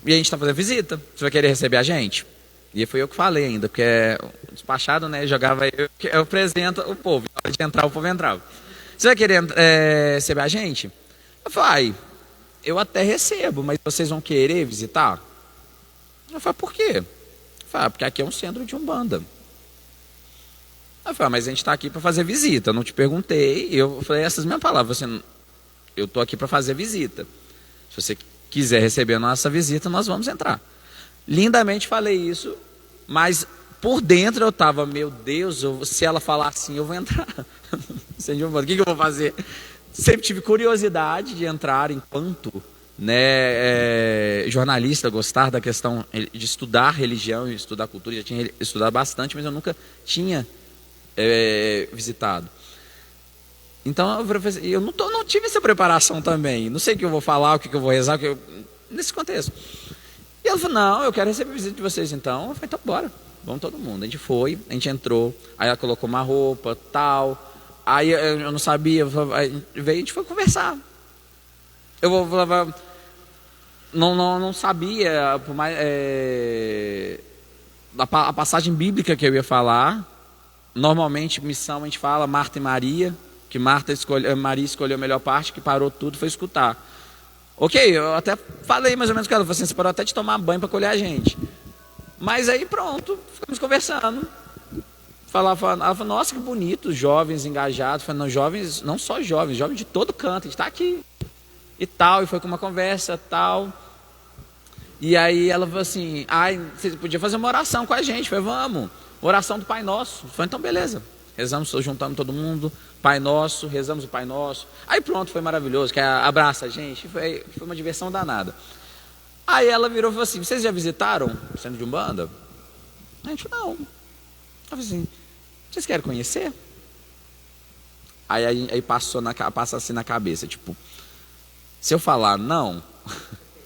E a gente está fazendo visita. Você vai querer receber a gente? E foi eu que falei ainda, porque o despachado, né, jogava eu apresento o povo. Na hora de entrar, o povo entrava. Você vai querer receber a gente? Eu falei, eu até recebo, mas vocês vão querer visitar? Eu falei, por quê? Eu falei, porque aqui é um centro de Umbanda. Eu falei, mas a gente está aqui para fazer visita, eu não te perguntei. Eu falei essas mesmas palavras, eu estou aqui para fazer visita. Se você quiser receber a nossa visita, nós vamos entrar. Lindamente falei isso, mas por dentro eu estava, meu Deus, se ela falar assim, eu vou entrar. O que eu vou fazer? Sempre tive curiosidade de entrar enquanto jornalista, gostar da questão de estudar religião e estudar cultura. Já tinha estudado bastante, mas eu nunca tinha visitado. Então eu não tive essa preparação também. Não sei o que eu vou falar, o que eu vou rezar, nesse contexto. E ela falou, não, eu quero receber a visita de vocês então. Eu falei, então bora, vamos todo mundo. A gente foi, a gente entrou, aí ela colocou uma roupa, tal. Aí eu não sabia, aí veio, a gente foi conversar. Não sabia por mais, a passagem bíblica que eu ia falar. Normalmente, missão, a gente fala Marta e Maria, que Maria escolheu a melhor parte, que parou tudo, foi escutar. Ok, eu até falei mais ou menos com ela, você parou até de tomar banho para acolher a gente. Mas aí pronto, ficamos conversando. Ela falou, nossa, que bonito, jovens engajados. Falei, não, jovens, não só jovens, jovens de todo canto, a gente está aqui. E tal, e foi com uma conversa, tal. E aí ela falou assim, você podia fazer uma oração com a gente. Eu falei, vamos, oração do Pai Nosso. Eu falei, então beleza. Rezamos, juntamos todo mundo, Pai Nosso, rezamos o Pai Nosso. Aí pronto, foi maravilhoso, que abraça a gente, foi uma diversão danada. Aí ela virou e falou assim, vocês já visitaram o centro de Umbanda? A gente falou, não. Ela falou assim, vocês querem conhecer? Aí passa assim na cabeça, tipo, se eu falar não,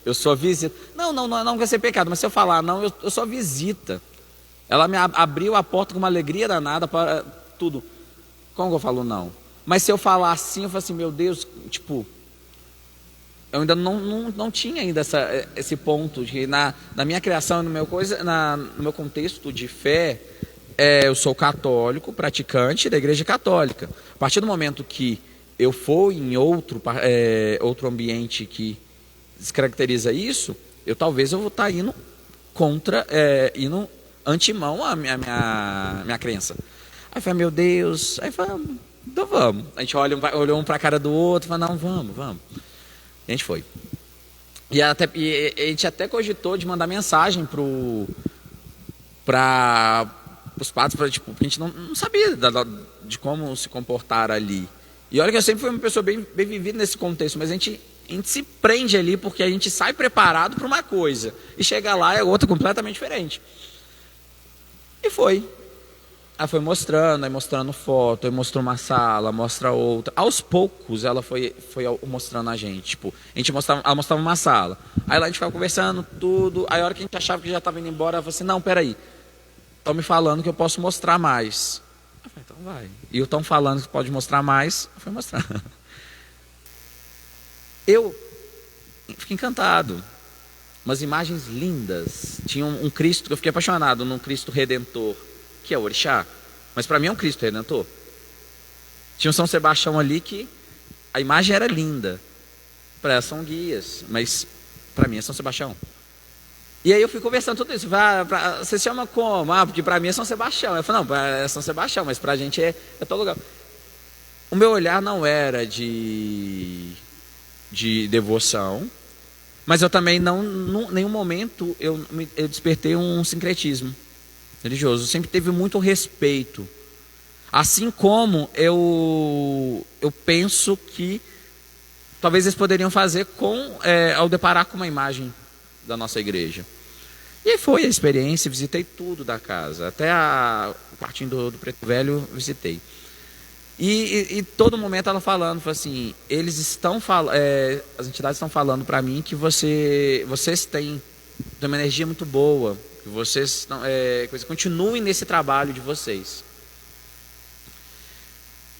eu sou visita. Não quer ser pecado, mas se eu falar não, eu sou visita. Ela me abriu a porta com uma alegria danada para tudo. Como que eu falo não? Mas se eu falar assim, eu falo assim, meu Deus, tipo, eu ainda não tinha ainda esse ponto de na minha criação, no meu contexto de fé, eu sou católico, praticante da Igreja Católica. A partir do momento que eu for em outro ambiente que descaracteriza isso, talvez eu vou estar indo contra, indo antemão a minha crença. Aí eu falei, meu Deus, aí falei, então vamos. A gente olhou um para a cara do outro, falou, não, vamos. E a gente foi. E a gente até cogitou de mandar mensagem para os padres, porque a gente não sabia de como se comportar ali. E olha que eu sempre fui uma pessoa bem vivida nesse contexto, mas a gente se prende ali porque a gente sai preparado para uma coisa e chega lá é outra completamente diferente. E foi. Ela foi mostrando foto, aí mostrou uma sala, mostra outra. Aos poucos ela foi mostrando a gente. Tipo, ela mostrava uma sala. Aí lá a gente ficava conversando, tudo. Aí a hora que a gente achava que já estava indo embora, ela falou assim, não, peraí. Estão me falando que eu posso mostrar mais. Eu falei, então vai. E estão falando que pode mostrar mais, eu fui mostrar. Eu fiquei encantado. Umas imagens lindas. Tinha um Cristo, que eu fiquei apaixonado num Cristo Redentor, que é o Orixá, mas para mim é um Cristo Redentor. Tinha um São Sebastião ali que a imagem era linda. Para elas são guias, mas para mim é São Sebastião. E aí eu fui conversando tudo isso. Você se chama como? Porque para mim é São Sebastião. Eu falei, não, é São Sebastião, mas para a gente é todo lugar. O meu olhar não era de devoção, mas eu também em nenhum momento eu despertei um sincretismo religioso. Sempre teve muito respeito. Assim como eu penso que talvez eles poderiam fazer ao deparar com uma imagem da nossa igreja. E aí foi a experiência, visitei tudo da casa, até o quartinho do Preto Velho visitei. E todo momento ela falando, falou assim, eles estão as entidades estão falando para mim que vocês têm uma energia muito boa, que vocês continuem nesse trabalho de vocês.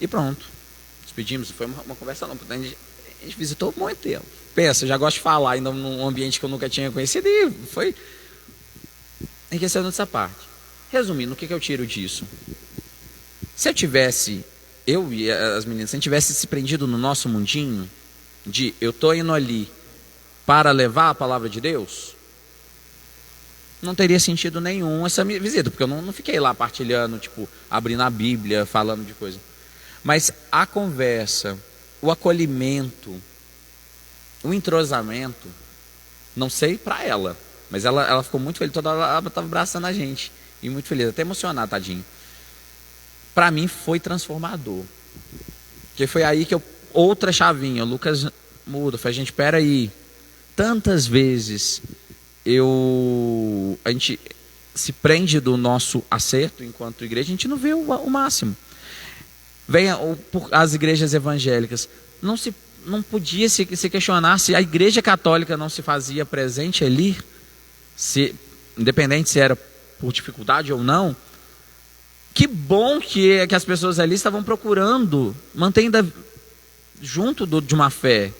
E pronto, despedimos, foi uma conversa longa, a gente visitou muito tempo. Pensa, eu já gosto de falar ainda num ambiente que eu nunca tinha conhecido e foi enriquecendo essa parte. Resumindo, o que eu tiro disso? Se eu e as meninas, se a gente tivesse se prendido no nosso mundinho, de eu estou indo ali para levar a palavra de Deus, não teria sentido nenhum essa visita, porque eu não fiquei lá partilhando, tipo, abrindo a Bíblia, falando de coisa. Mas a conversa, o acolhimento, o entrosamento, não sei para ela, mas ela ficou muito feliz, toda ela estava abraçando a gente, e muito feliz, até emocionada, tadinho. Para mim foi transformador. Porque foi aí que outra chavinha, o Lucas muda, falei, gente, espera aí. Tantas vezes a gente se prende do nosso acerto enquanto igreja, a gente não vê o máximo. Vem as igrejas evangélicas, não podia se questionar se a igreja católica não se fazia presente ali, independente se era por dificuldade ou não. Que bom que as pessoas ali estavam procurando, mantendo junto de uma fé,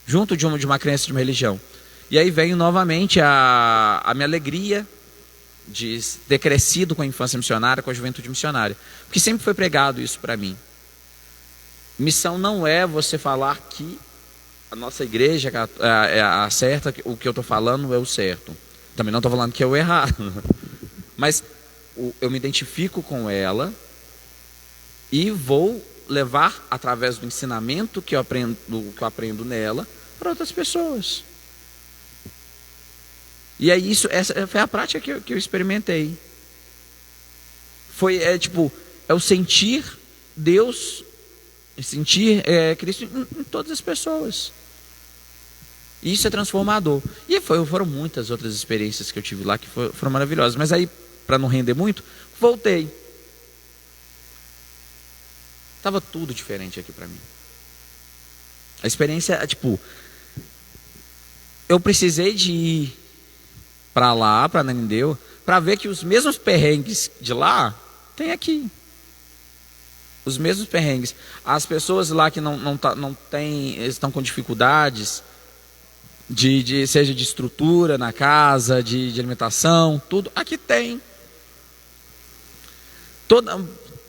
junto de uma crença, de uma religião. E aí veio novamente a minha alegria de ter crescido com a infância missionária, com a juventude missionária. Porque sempre foi pregado isso para mim. Missão não é você falar que a nossa igreja é a certa, o que eu estou falando é o certo. Também não estou falando que é o errado. Mas eu me identifico com ela e vou levar através do ensinamento que eu aprendo nela para outras pessoas. E aí essa foi a prática que eu experimentei. É o sentir Deus, sentir Cristo em todas as pessoas. E isso é transformador. E foram muitas outras experiências que eu tive lá que foram maravilhosas. Mas aí, para não render muito, voltei. Estava tudo diferente aqui para mim. A experiência, eu precisei de ir para lá, para Ananindeu, para ver que os mesmos perrengues de lá tem aqui. Os mesmos perrengues. As pessoas lá que não estão com dificuldades, seja de estrutura na casa, de alimentação, tudo, aqui tem.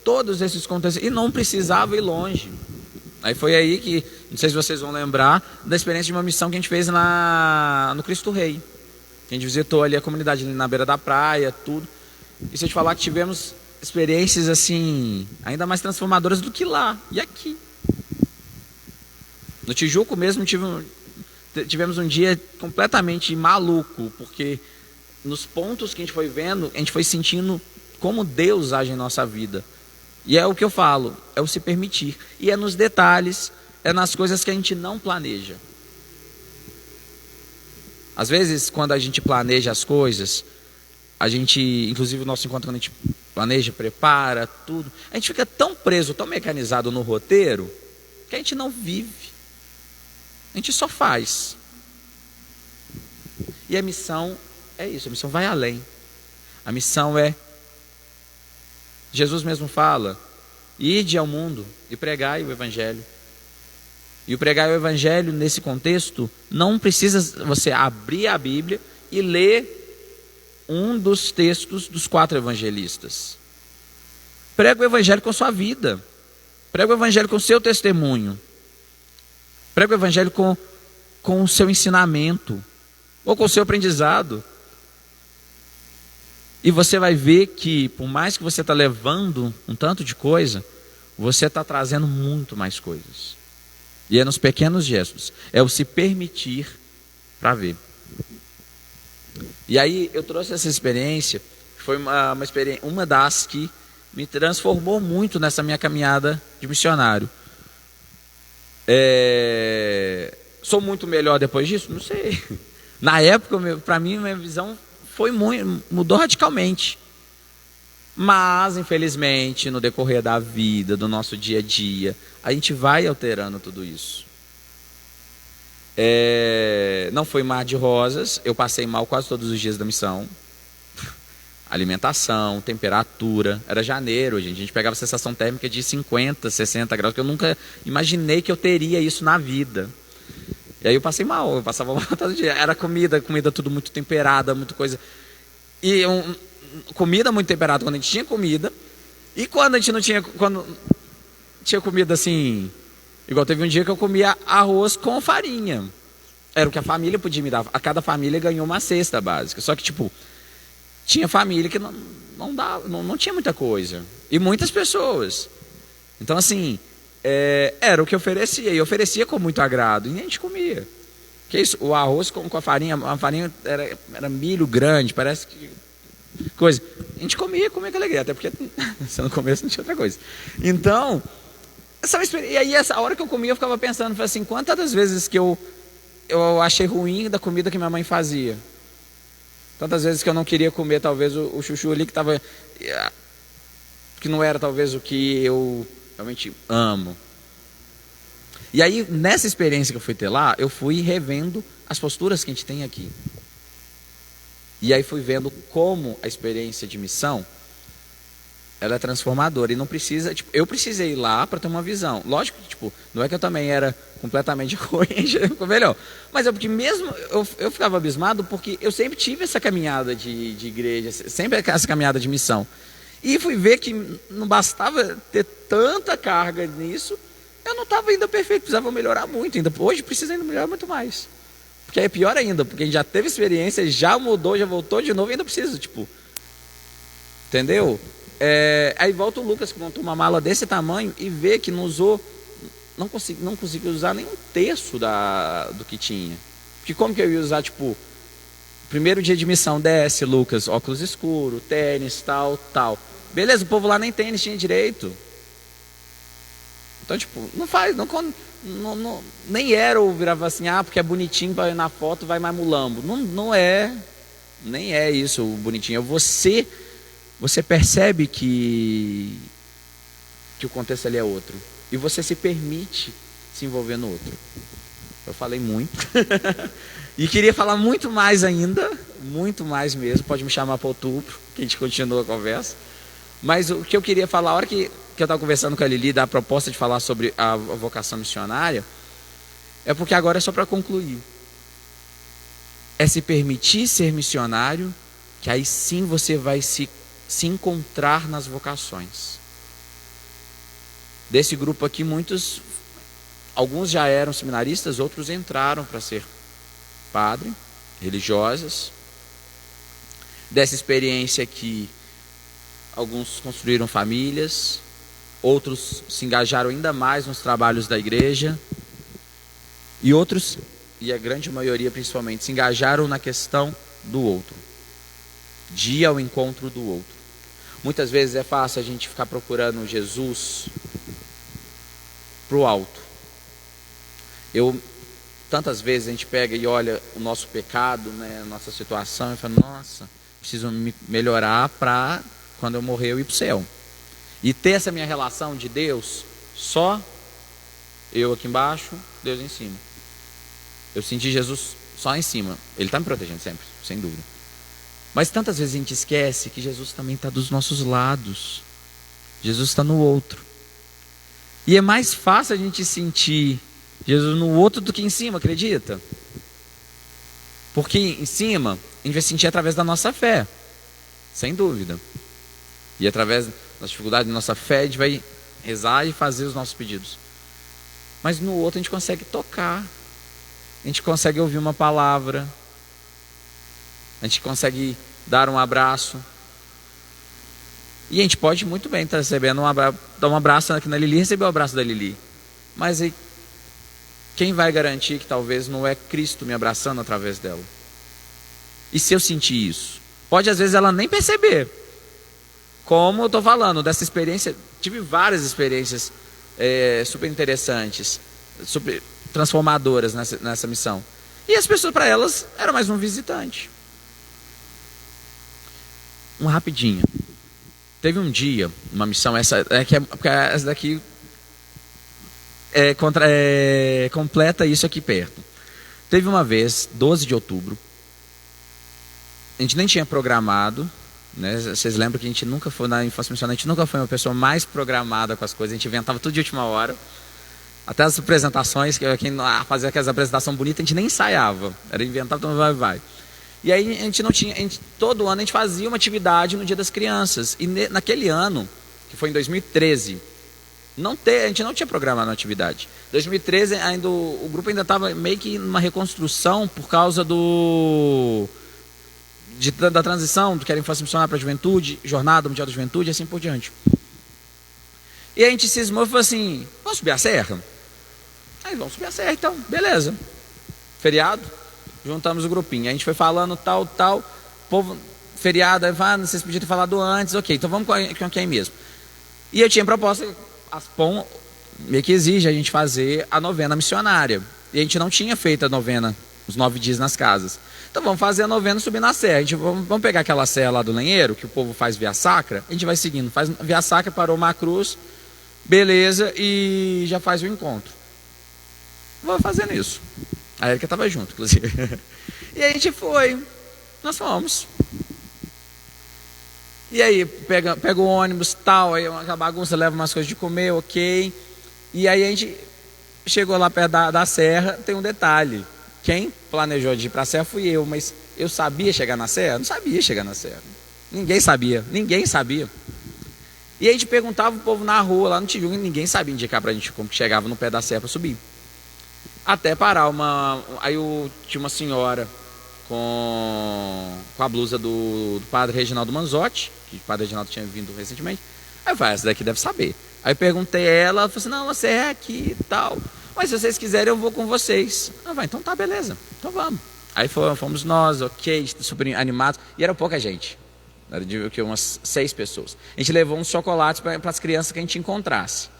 Todos esses contextos, e não precisava ir longe. Aí foi aí que, não sei se vocês vão lembrar, da experiência de uma missão que a gente fez no Cristo Rei. A gente visitou ali a comunidade ali na beira da praia, tudo. E se eu te falar que tivemos experiências assim, ainda mais transformadoras do que lá e aqui. No Tijuco mesmo tivemos um dia completamente maluco, porque nos pontos que a gente foi vendo, a gente foi sentindo como Deus age em nossa vida. E é o que eu falo, é o se permitir. E é nos detalhes, é nas coisas que a gente não planeja. Às vezes, quando a gente planeja as coisas, a gente, inclusive o nosso encontro, quando a gente planeja, prepara, tudo, a gente fica tão preso, tão mecanizado no roteiro, que a gente não vive. A gente só faz. E a missão é isso, a missão vai além. A missão é, Jesus mesmo fala, ide ao mundo e pregai o Evangelho. E o pregar o Evangelho, nesse contexto, não precisa você abrir a Bíblia e ler um dos textos dos 4 evangelistas. Prega o Evangelho com a sua vida. Prega o Evangelho com o seu testemunho. Prega o Evangelho com o seu ensinamento, ou com o seu aprendizado. E você vai ver que, por mais que você está levando um tanto de coisa, você está trazendo muito mais coisas. E é nos pequenos gestos, é o se permitir para ver. E aí eu trouxe essa experiência, foi uma das que me transformou muito nessa minha caminhada de missionário. Sou muito melhor depois disso? Não sei. Na época, para mim, minha visão mudou radicalmente. Mas, infelizmente, no decorrer da vida, do nosso dia a dia, a gente vai alterando tudo isso. Não foi mar de rosas, eu passei mal quase todos os dias da missão. Alimentação, temperatura, era janeiro, gente, a gente pegava sensação térmica de 50, 60 graus, que eu nunca imaginei que eu teria isso na vida. E aí eu passei mal, eu passava mal todo dia. Era comida tudo muito temperada, muita coisa. E comida muito temperada quando a gente tinha comida. E quando a gente não tinha, quando tinha comida assim, igual teve um dia que eu comia arroz com farinha. Era o que a família podia me dar. A cada família ganhou uma cesta básica. Só que tipo, tinha família que não tinha muita coisa. E muitas pessoas. Então assim, era o que oferecia. E oferecia com muito agrado. E a gente comia. Que isso? O arroz com a farinha era milho grande, parece que coisa. A gente comia com alegria, até porque no começo não tinha outra coisa. Então, e aí essa hora que eu comia, eu ficava pensando, falei assim, quantas das vezes que eu achei ruim da comida que minha mãe fazia. Tantas vezes que eu não queria comer, talvez, o chuchu ali que não era talvez o que eu realmente amo. E aí, nessa experiência que eu fui ter lá, eu fui revendo as posturas que a gente tem aqui. E aí fui vendo como a experiência de missão, ela é transformadora. E não precisa, eu precisei ir lá para ter uma visão. Lógico que, não é que eu também era completamente ruim, ficou melhor. Mas é porque mesmo, eu ficava abismado porque eu sempre tive essa caminhada de igreja, sempre essa caminhada de missão. E fui ver que não bastava ter tanta carga nisso, eu não estava ainda perfeito, precisava melhorar muito ainda. Hoje precisa ainda melhorar muito mais. Porque é pior ainda, porque a gente já teve experiência, já mudou, já voltou de novo e ainda precisa, entendeu? Aí volta o Lucas que montou uma mala desse tamanho e vê que não conseguiu usar nem um terço do que tinha. Porque como que eu ia usar, primeiro dia de missão, desce, Lucas, óculos escuros, tênis, tal. Beleza, o povo lá nem tênis tinha direito. Então, não faz, nem era ou virava assim, porque é bonitinho para ir na foto, vai mais mulambo. Não é, nem é isso o bonitinho. Você percebe que o contexto ali é outro. E você se permite se envolver no outro. Eu falei muito. E queria falar muito mais ainda, muito mais mesmo. Pode me chamar para outubro, que a gente continua a conversa. Mas o que eu queria falar, a hora que eu estava conversando com a Lili, da proposta de falar sobre a vocação missionária, é porque agora é só para concluir. É se permitir ser missionário, que aí sim você vai se encontrar nas vocações. Desse grupo aqui, alguns já eram seminaristas, outros entraram para ser padre, religiosas. Dessa experiência aqui, alguns construíram famílias, outros se engajaram ainda mais nos trabalhos da igreja, e outros, e a grande maioria principalmente, se engajaram na questão do outro, de ir ao encontro do outro. Muitas vezes é fácil a gente ficar procurando Jesus para o alto. Tantas vezes a gente pega e olha o nosso pecado, a nossa situação, e fala, nossa, preciso me melhorar para quando eu morrer eu ir para o céu. E ter essa minha relação de Deus, só eu aqui embaixo, Deus em cima. Eu senti Jesus só em cima. Ele está me protegendo sempre, sem dúvida. Mas tantas vezes a gente esquece que Jesus também está dos nossos lados. Jesus está no outro. E é mais fácil a gente sentir Jesus no outro do que em cima, acredita? Porque em cima, a gente vai sentir através da nossa fé. Sem dúvida. E através das dificuldades da nossa fé, a gente vai rezar e fazer os nossos pedidos. Mas no outro a gente consegue tocar. A gente consegue ouvir uma palavra. A gente consegue dar um abraço. E a gente pode muito bem estar recebendo dar um abraço aqui na Lili, receber o abraço da Lili. Mas aí, quem vai garantir que talvez não é Cristo me abraçando através dela? E se eu sentir isso? Pode às vezes ela nem perceber. Como eu estou falando dessa experiência, tive várias experiências super interessantes, super transformadoras nessa missão. E as pessoas, para elas, era mais um visitante. Rapidinho. Teve um dia, uma missão, essa daqui completa isso aqui perto. Teve uma vez, 12 de outubro, a gente nem tinha programado, né? Vocês lembram que a gente nunca foi, na infância missionária, a gente nunca foi uma pessoa mais programada com as coisas, a gente inventava tudo de última hora. Até as apresentações, quem fazia aquelas apresentações bonitas, a gente nem ensaiava, era inventava, então vai. E aí a gente não tinha, todo ano a gente fazia uma atividade no Dia das Crianças. E naquele ano, que foi em 2013, a gente não tinha programado uma atividade. 2013 ainda o grupo ainda estava meio que numa reconstrução por causa da transição do que era infância missionária para a juventude, jornada mundial da juventude e assim por diante. E a gente cismou e falou assim: vamos subir a serra? Aí vamos subir a serra então, beleza. Feriado. Juntamos o grupinho, a gente foi falando tal, povo, feriado, aí vai, vocês podiam ter falado antes, ok, então vamos com quem mesmo. E eu tinha proposta, as POM meio que exige a gente fazer a novena missionária, e a gente não tinha feito a novena, os 9 dias nas casas. Então vamos fazer a novena subir na serra, vamos pegar aquela serra lá do Lenheiro, que o povo faz via sacra, a gente vai seguindo, faz via sacra, parou uma cruz, beleza, e já faz o encontro. Vou fazendo isso. A Erika estava junto, inclusive. E a gente foi. Nós fomos. E aí, pega o ônibus, tal, aí uma bagunça, leva umas coisas de comer, ok. E aí a gente chegou lá perto da serra, tem um detalhe. Quem planejou de ir para a serra fui eu, mas eu sabia chegar na serra? Não sabia chegar na serra. Ninguém sabia. E a gente perguntava o povo na rua, lá no Tijuca, ninguém sabia indicar pra gente como que chegava no pé da serra para subir. Até parar aí tinha uma senhora com a blusa do padre Reginaldo Manzotti, que o padre Reginaldo tinha vindo recentemente. Aí eu falei: essa daqui deve saber. Aí perguntei a ela falou assim: não, você é aqui e tal, mas se vocês quiserem eu vou com vocês. Então tá, beleza, então vamos. Aí fomos nós, ok, super animados, e era pouca gente, era de umas 6 pessoas. A gente levou uns chocolates para as crianças que a gente encontrasse.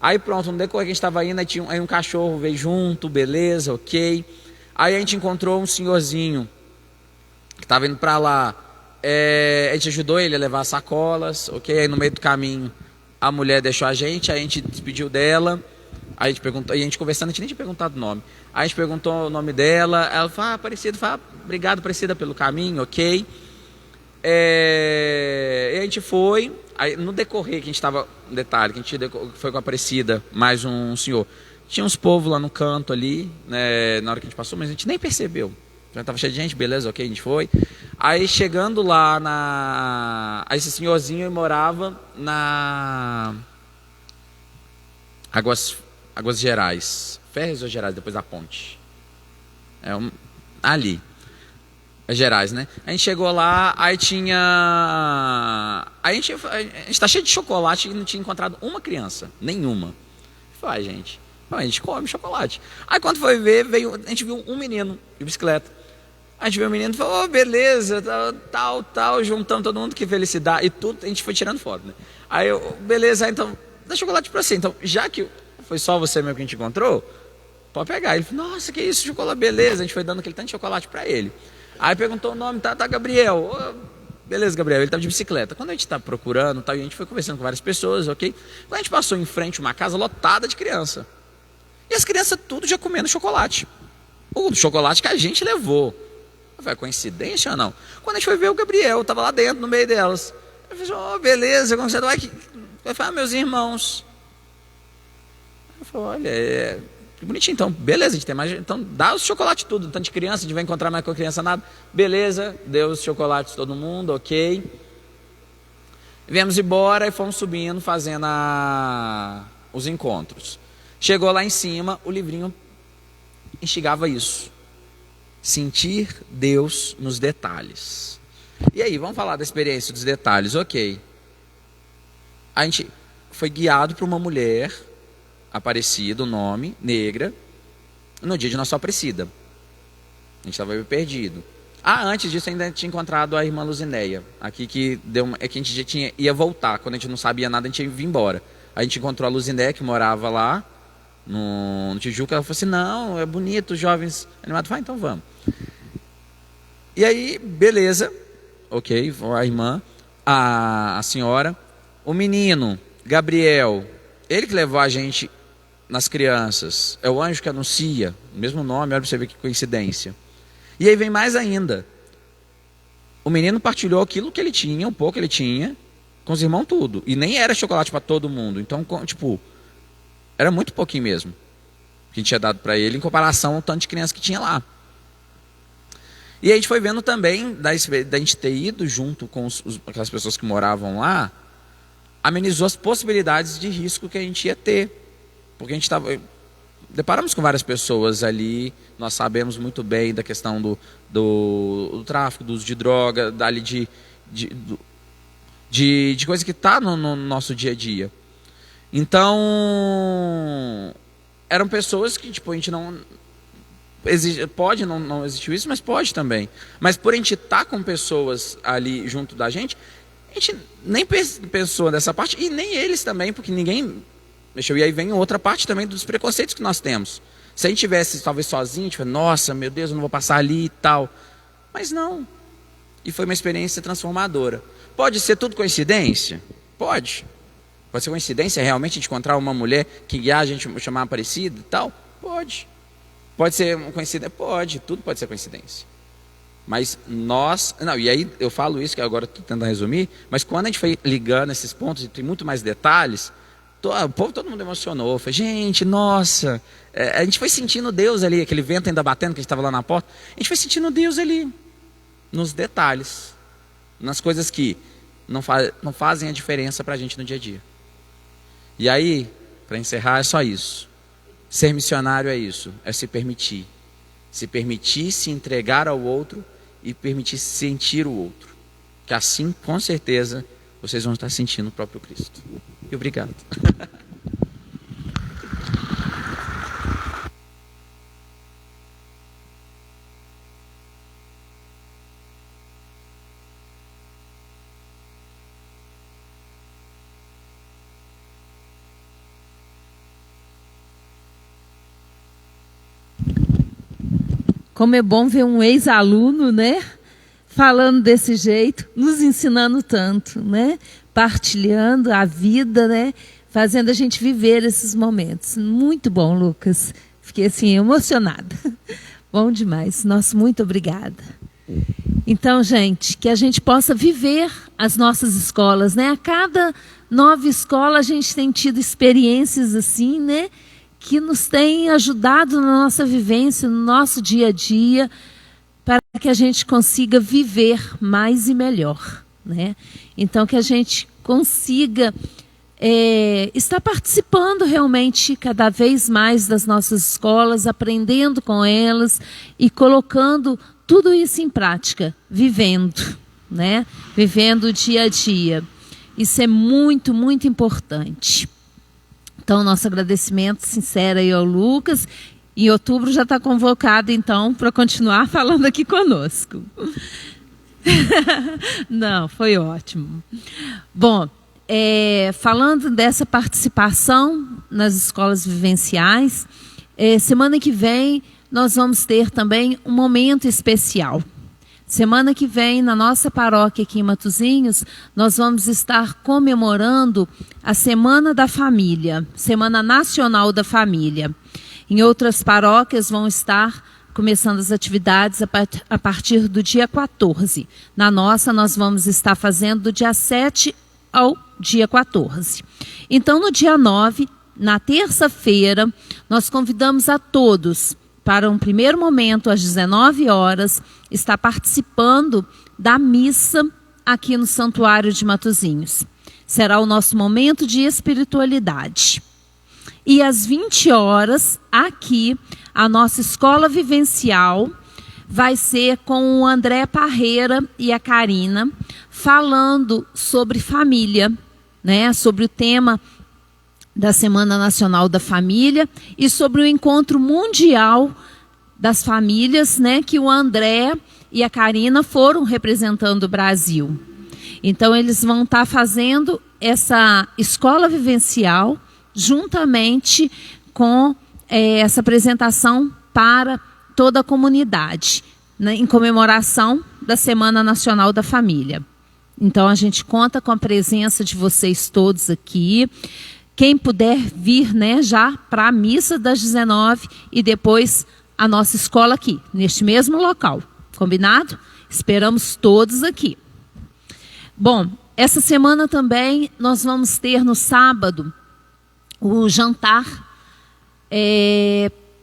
Aí pronto, no decorrer que a gente estava indo, aí um cachorro veio junto, beleza, ok. Aí a gente encontrou um senhorzinho que estava indo para lá. A gente ajudou ele a levar sacolas, ok. Aí no meio do caminho a mulher deixou a gente despediu dela. Aí a gente conversando, a gente nem tinha perguntado o nome. Aí a gente perguntou o nome dela, ela falou: Aparecida, obrigado, Aparecida, pelo caminho, ok. E a gente foi. Aí, no decorrer que a gente estava, um detalhe, que a gente foi com a Aparecida, mais um senhor. Tinha uns povos lá no canto ali, né, na hora que a gente passou, mas a gente nem percebeu. Já estava cheio de gente, beleza, ok, a gente foi. Aí chegando lá aí esse senhorzinho morava na Águas Gerais. Ferres ou Gerais, depois da ponte. Ali. Gerais, né? A gente chegou lá, aí tinha... A gente tá cheio de chocolate e não tinha encontrado uma criança. Nenhuma. Falei: gente, a gente come chocolate. Aí quando foi ver, a gente viu um menino de bicicleta. A gente viu o menino e falou: beleza, tal, juntando todo mundo, que felicidade. E tudo, a gente foi tirando foto, né? Aí beleza, então, dá chocolate pra você. Então, já que foi só você mesmo que a gente encontrou, pode pegar. Ele falou: nossa, que isso, chocolate, beleza. A gente foi dando aquele tanto de chocolate pra ele. Aí perguntou o nome, tá Gabriel. Beleza, Gabriel, ele estava de bicicleta. Quando a gente estava procurando, a gente foi conversando com várias pessoas, ok? Quando a gente passou em frente a uma casa lotada de criança. E as crianças tudo já comendo chocolate. O chocolate que a gente levou. Foi coincidência ou não? Quando a gente foi ver, o Gabriel estava lá dentro, no meio delas. Eu falei: beleza, como você vai? Eu falei: meus irmãos. Eu falei: olha, que bonitinho, então, beleza, a gente tem mais. Então, dá os chocolates tudo, tanto de criança, a gente vai encontrar mais com a criança nada. Beleza, deu os chocolates todo mundo, ok. Viemos embora e fomos subindo, fazendo os encontros. Chegou lá em cima, o livrinho instigava isso: sentir Deus nos detalhes. E aí, vamos falar da experiência dos detalhes, ok. A gente foi guiado por uma mulher Aparecida, o nome, negra, no dia de Nossa Aparecida. A gente estava perdido. Antes disso ainda tinha encontrado a irmã Luzinéia, aqui que a gente já ia voltar. Quando a gente não sabia nada, a gente ia vir embora. A gente encontrou a Luzinéia, que morava lá no Tijuca. Ela falou assim: não, é bonito, os jovens animados. Então vamos. E aí, beleza, ok, a irmã. a senhora. O menino, Gabriel, ele que levou a gente nas crianças. É o anjo que anuncia, mesmo nome, olha para você ver que coincidência. E aí vem mais ainda. O menino partilhou aquilo que ele tinha, um pouco ele tinha, com os irmãos tudo. E nem era chocolate para todo mundo. Então, tipo, era muito pouquinho mesmo que a gente tinha dado para ele, em comparação ao tanto de criança que tinha lá. E a gente foi vendo também, da gente ter ido junto com aquelas pessoas que moravam lá, amenizou as possibilidades de risco que a gente ia ter. Porque a gente deparamos com várias pessoas ali, nós sabemos muito bem da questão do tráfico, do uso de droga, dali de coisa que está no nosso dia a dia. Então, eram pessoas que tipo, a gente não... Pode não existiu isso, mas pode também. Mas por a gente estar com pessoas ali junto da gente, a gente nem pensou nessa parte, e nem eles também, porque ninguém mexeu. E aí vem outra parte também dos preconceitos que nós temos. Se a gente tivesse talvez sozinho, a gente fala, nossa, meu Deus, eu não vou passar ali e tal. Mas não. E foi uma experiência transformadora. Pode ser tudo coincidência? Pode. Pode ser coincidência realmente de encontrar uma mulher que a gente chamar Aparecida e tal? Pode. Pode ser uma coincidência? Pode, tudo pode ser coincidência. Mas nós... Não, e aí eu falo isso, que agora estou tentando resumir, mas quando a gente foi ligando esses pontos, e tem muito mais detalhes, o povo, todo mundo emocionou. Falei, gente, nossa... a gente foi sentindo Deus ali, aquele vento ainda batendo, que a gente estava lá na porta. A gente foi sentindo Deus ali, nos detalhes, nas coisas que não fazem a diferença para a gente no dia a dia. E aí, para encerrar, é só isso. Ser missionário é isso, é se permitir. Se permitir se entregar ao outro e permitir sentir o outro. Que assim, com certeza, vocês vão estar sentindo o próprio Cristo. E obrigado. Como é bom ver um ex-aluno, né, falando desse jeito, nos ensinando tanto, né, partilhando a vida, né, fazendo a gente viver esses momentos. Muito bom, Lucas. Fiquei assim emocionada. Bom demais. Nossa, muito obrigada. Então, gente, que a gente possa viver as nossas escolas, né? A cada nova escola a gente tem tido experiências assim, né, que nos tem ajudado na nossa vivência, no nosso dia a dia, para que a gente consiga viver mais e melhor, né? Então, que a gente consiga estar participando realmente cada vez mais das nossas escolas, aprendendo com elas e colocando tudo isso em prática, vivendo, né? Vivendo o dia a dia. Isso é muito, muito importante. Então, nosso agradecimento sincero aí ao Lucas. Em outubro já está convocado, então, para continuar falando aqui conosco. Não, foi ótimo. Bom, falando dessa participação nas escolas vivenciais, semana que vem nós vamos ter também um momento especial. Semana que vem, na nossa paróquia aqui em Matosinhos, nós vamos estar comemorando a Semana da Família, Semana Nacional da Família. Em outras paróquias vão estar começando as atividades a partir do dia 14. Na nossa, nós vamos estar fazendo do dia 7 ao dia 14. Então, no dia 9, na terça-feira, nós convidamos a todos para um primeiro momento, às 19 horas, está participando da missa aqui no Santuário de Matosinhos. Será o nosso momento de espiritualidade. E às 20 horas, aqui, a nossa escola vivencial vai ser com o André Parreira e a Karina, falando sobre família, né? Sobre o tema da Semana Nacional da Família e sobre o Encontro Mundial das Famílias, né, que o André e a Karina foram representando o Brasil. Então, eles vão estar fazendo essa escola vivencial juntamente com essa apresentação para toda a comunidade, né, em comemoração da Semana Nacional da Família. Então a gente conta com a presença de vocês todos aqui. Quem puder vir, né, já para a missa das 19 e depois a nossa escola aqui, neste mesmo local. Combinado? Esperamos todos aqui. Bom, essa semana também nós vamos ter no sábado o jantar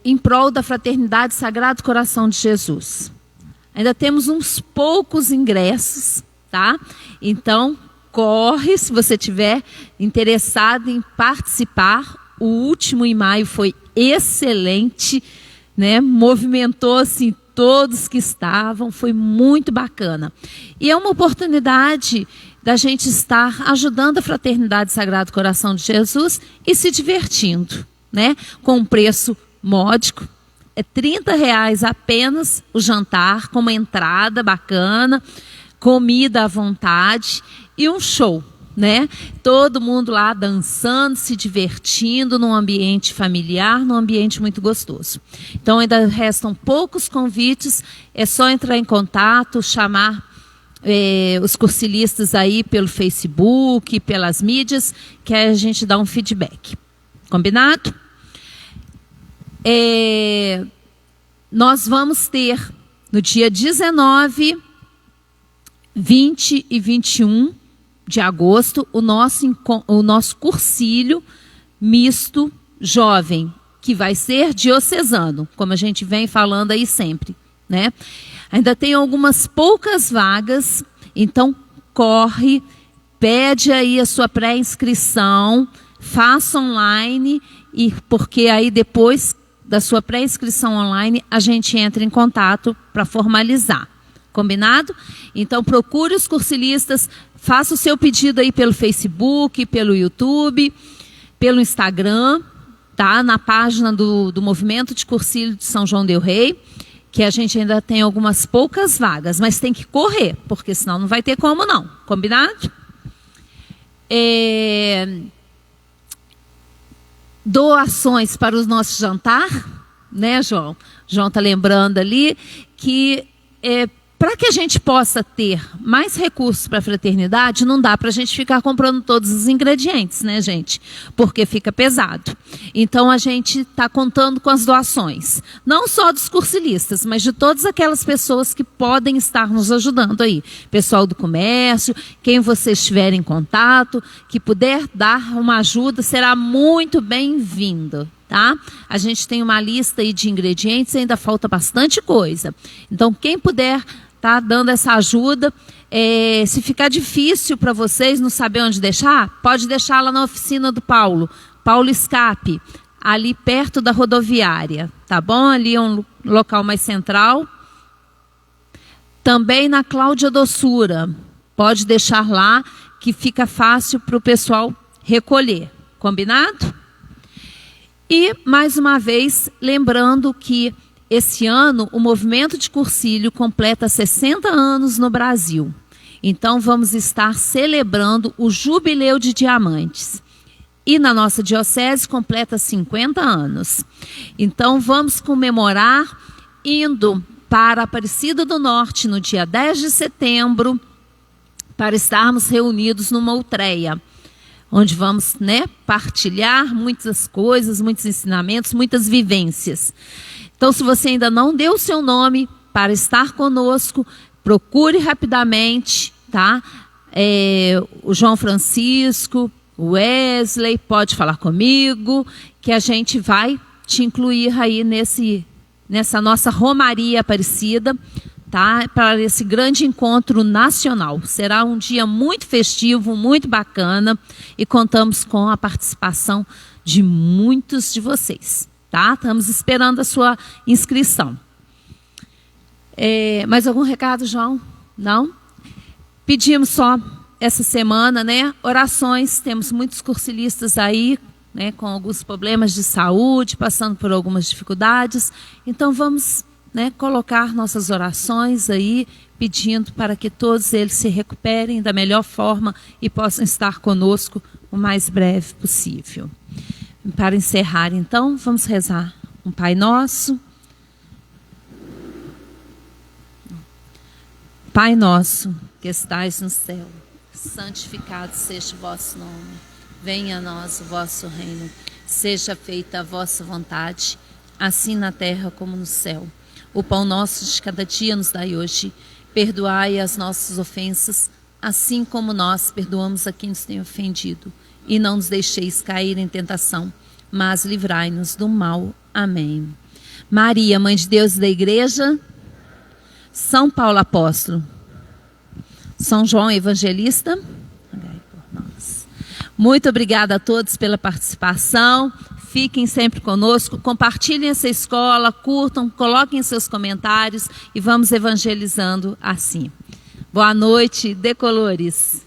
em prol da Fraternidade Sagrado Coração de Jesus. Ainda temos uns poucos ingressos, tá? Então, corre se você estiver interessado em participar. O último em maio foi excelente, né? Movimentou assim todos que estavam, foi muito bacana. E é uma oportunidade da gente estar ajudando a Fraternidade Sagrado Coração de Jesus e se divertindo, né? Com um preço módico. É R$30 apenas o jantar, com uma entrada bacana, comida à vontade e um show, né? Todo mundo lá dançando, se divertindo num ambiente familiar, num ambiente muito gostoso. Então ainda restam poucos convites, é só entrar em contato, chamar os cursilistas aí pelo Facebook, pelas mídias, que aí a gente dá um feedback. Combinado? Nós vamos ter no dia 19, 20 e 21 de agosto o nosso cursílio misto jovem, que vai ser diocesano, como a gente vem falando aí sempre, né? Ainda tem algumas poucas vagas, então corre, pede aí a sua pré-inscrição, faça online, e porque aí depois da sua pré-inscrição online a gente entra em contato para formalizar. Combinado? Então procure os cursilistas, faça o seu pedido aí pelo Facebook, pelo YouTube, pelo Instagram, tá? Na página do Movimento de Cursílio de São João del Rei, que a gente ainda tem algumas poucas vagas, mas tem que correr, porque senão não vai ter como não. Combinado? Doações para o nosso jantar, né, João? João está lembrando ali que para que a gente possa ter mais recursos para a fraternidade, não dá para a gente ficar comprando todos os ingredientes, né, gente? Porque fica pesado. Então, a gente está contando com as doações. Não só dos cursilistas, mas de todas aquelas pessoas que podem estar nos ajudando aí. Pessoal do comércio, quem vocês estiverem em contato, que puder dar uma ajuda, será muito bem-vindo. Tá? A gente tem uma lista aí de ingredientes, ainda falta bastante coisa. Então, quem puder tá dando essa ajuda, se ficar difícil para vocês não saber onde deixar, pode deixar lá na oficina do Paulo Escape, ali perto da rodoviária, tá bom? Ali é um local mais central. Também na Cláudia Doçura, pode deixar lá, que fica fácil para o pessoal recolher. Combinado? E, mais uma vez, lembrando que esse ano o Movimento de Cursílio completa 60 anos no Brasil. Então, vamos estar celebrando o Jubileu de Diamantes. E na nossa diocese completa 50 anos. Então, vamos comemorar indo para Aparecida do Norte no dia 10 de setembro, para estarmos reunidos numa outreia, onde vamos, né, partilhar muitas coisas, muitos ensinamentos, muitas vivências. Então, se você ainda não deu o seu nome para estar conosco, procure rapidamente, tá? O João Francisco, o Wesley, pode falar comigo, que a gente vai te incluir aí nessa nossa Romaria Aparecida, tá? Para esse grande encontro nacional. Será um dia muito festivo, muito bacana, e contamos com a participação de muitos de vocês, tá? Estamos esperando a sua inscrição. Mais algum recado, João? Não? Pedimos só essa semana, né? Orações, temos muitos cursilistas aí, né, com alguns problemas de saúde, passando por algumas dificuldades. Então vamos, né, colocar nossas orações aí, pedindo para que todos eles se recuperem da melhor forma e possam estar conosco o mais breve possível. Para encerrar, então, vamos rezar um Pai Nosso. Pai nosso, que que estais no céu, santificado seja o vosso nome. Venha a nós o vosso reino. Seja feita a vossa vontade, assim na terra como no céu. O pão nosso de cada dia nos dai hoje. Perdoai as nossas ofensas, assim como nós perdoamos a quem nos tem ofendido. E não nos deixeis cair em tentação, mas livrai-nos do mal. Amém. Maria, Mãe de Deus e da Igreja, São Paulo Apóstolo, São João Evangelista, rogai por nós. Muito obrigada a todos pela participação. Fiquem sempre conosco, compartilhem essa escola, curtam, coloquem seus comentários e vamos evangelizando assim. Boa noite, decolores.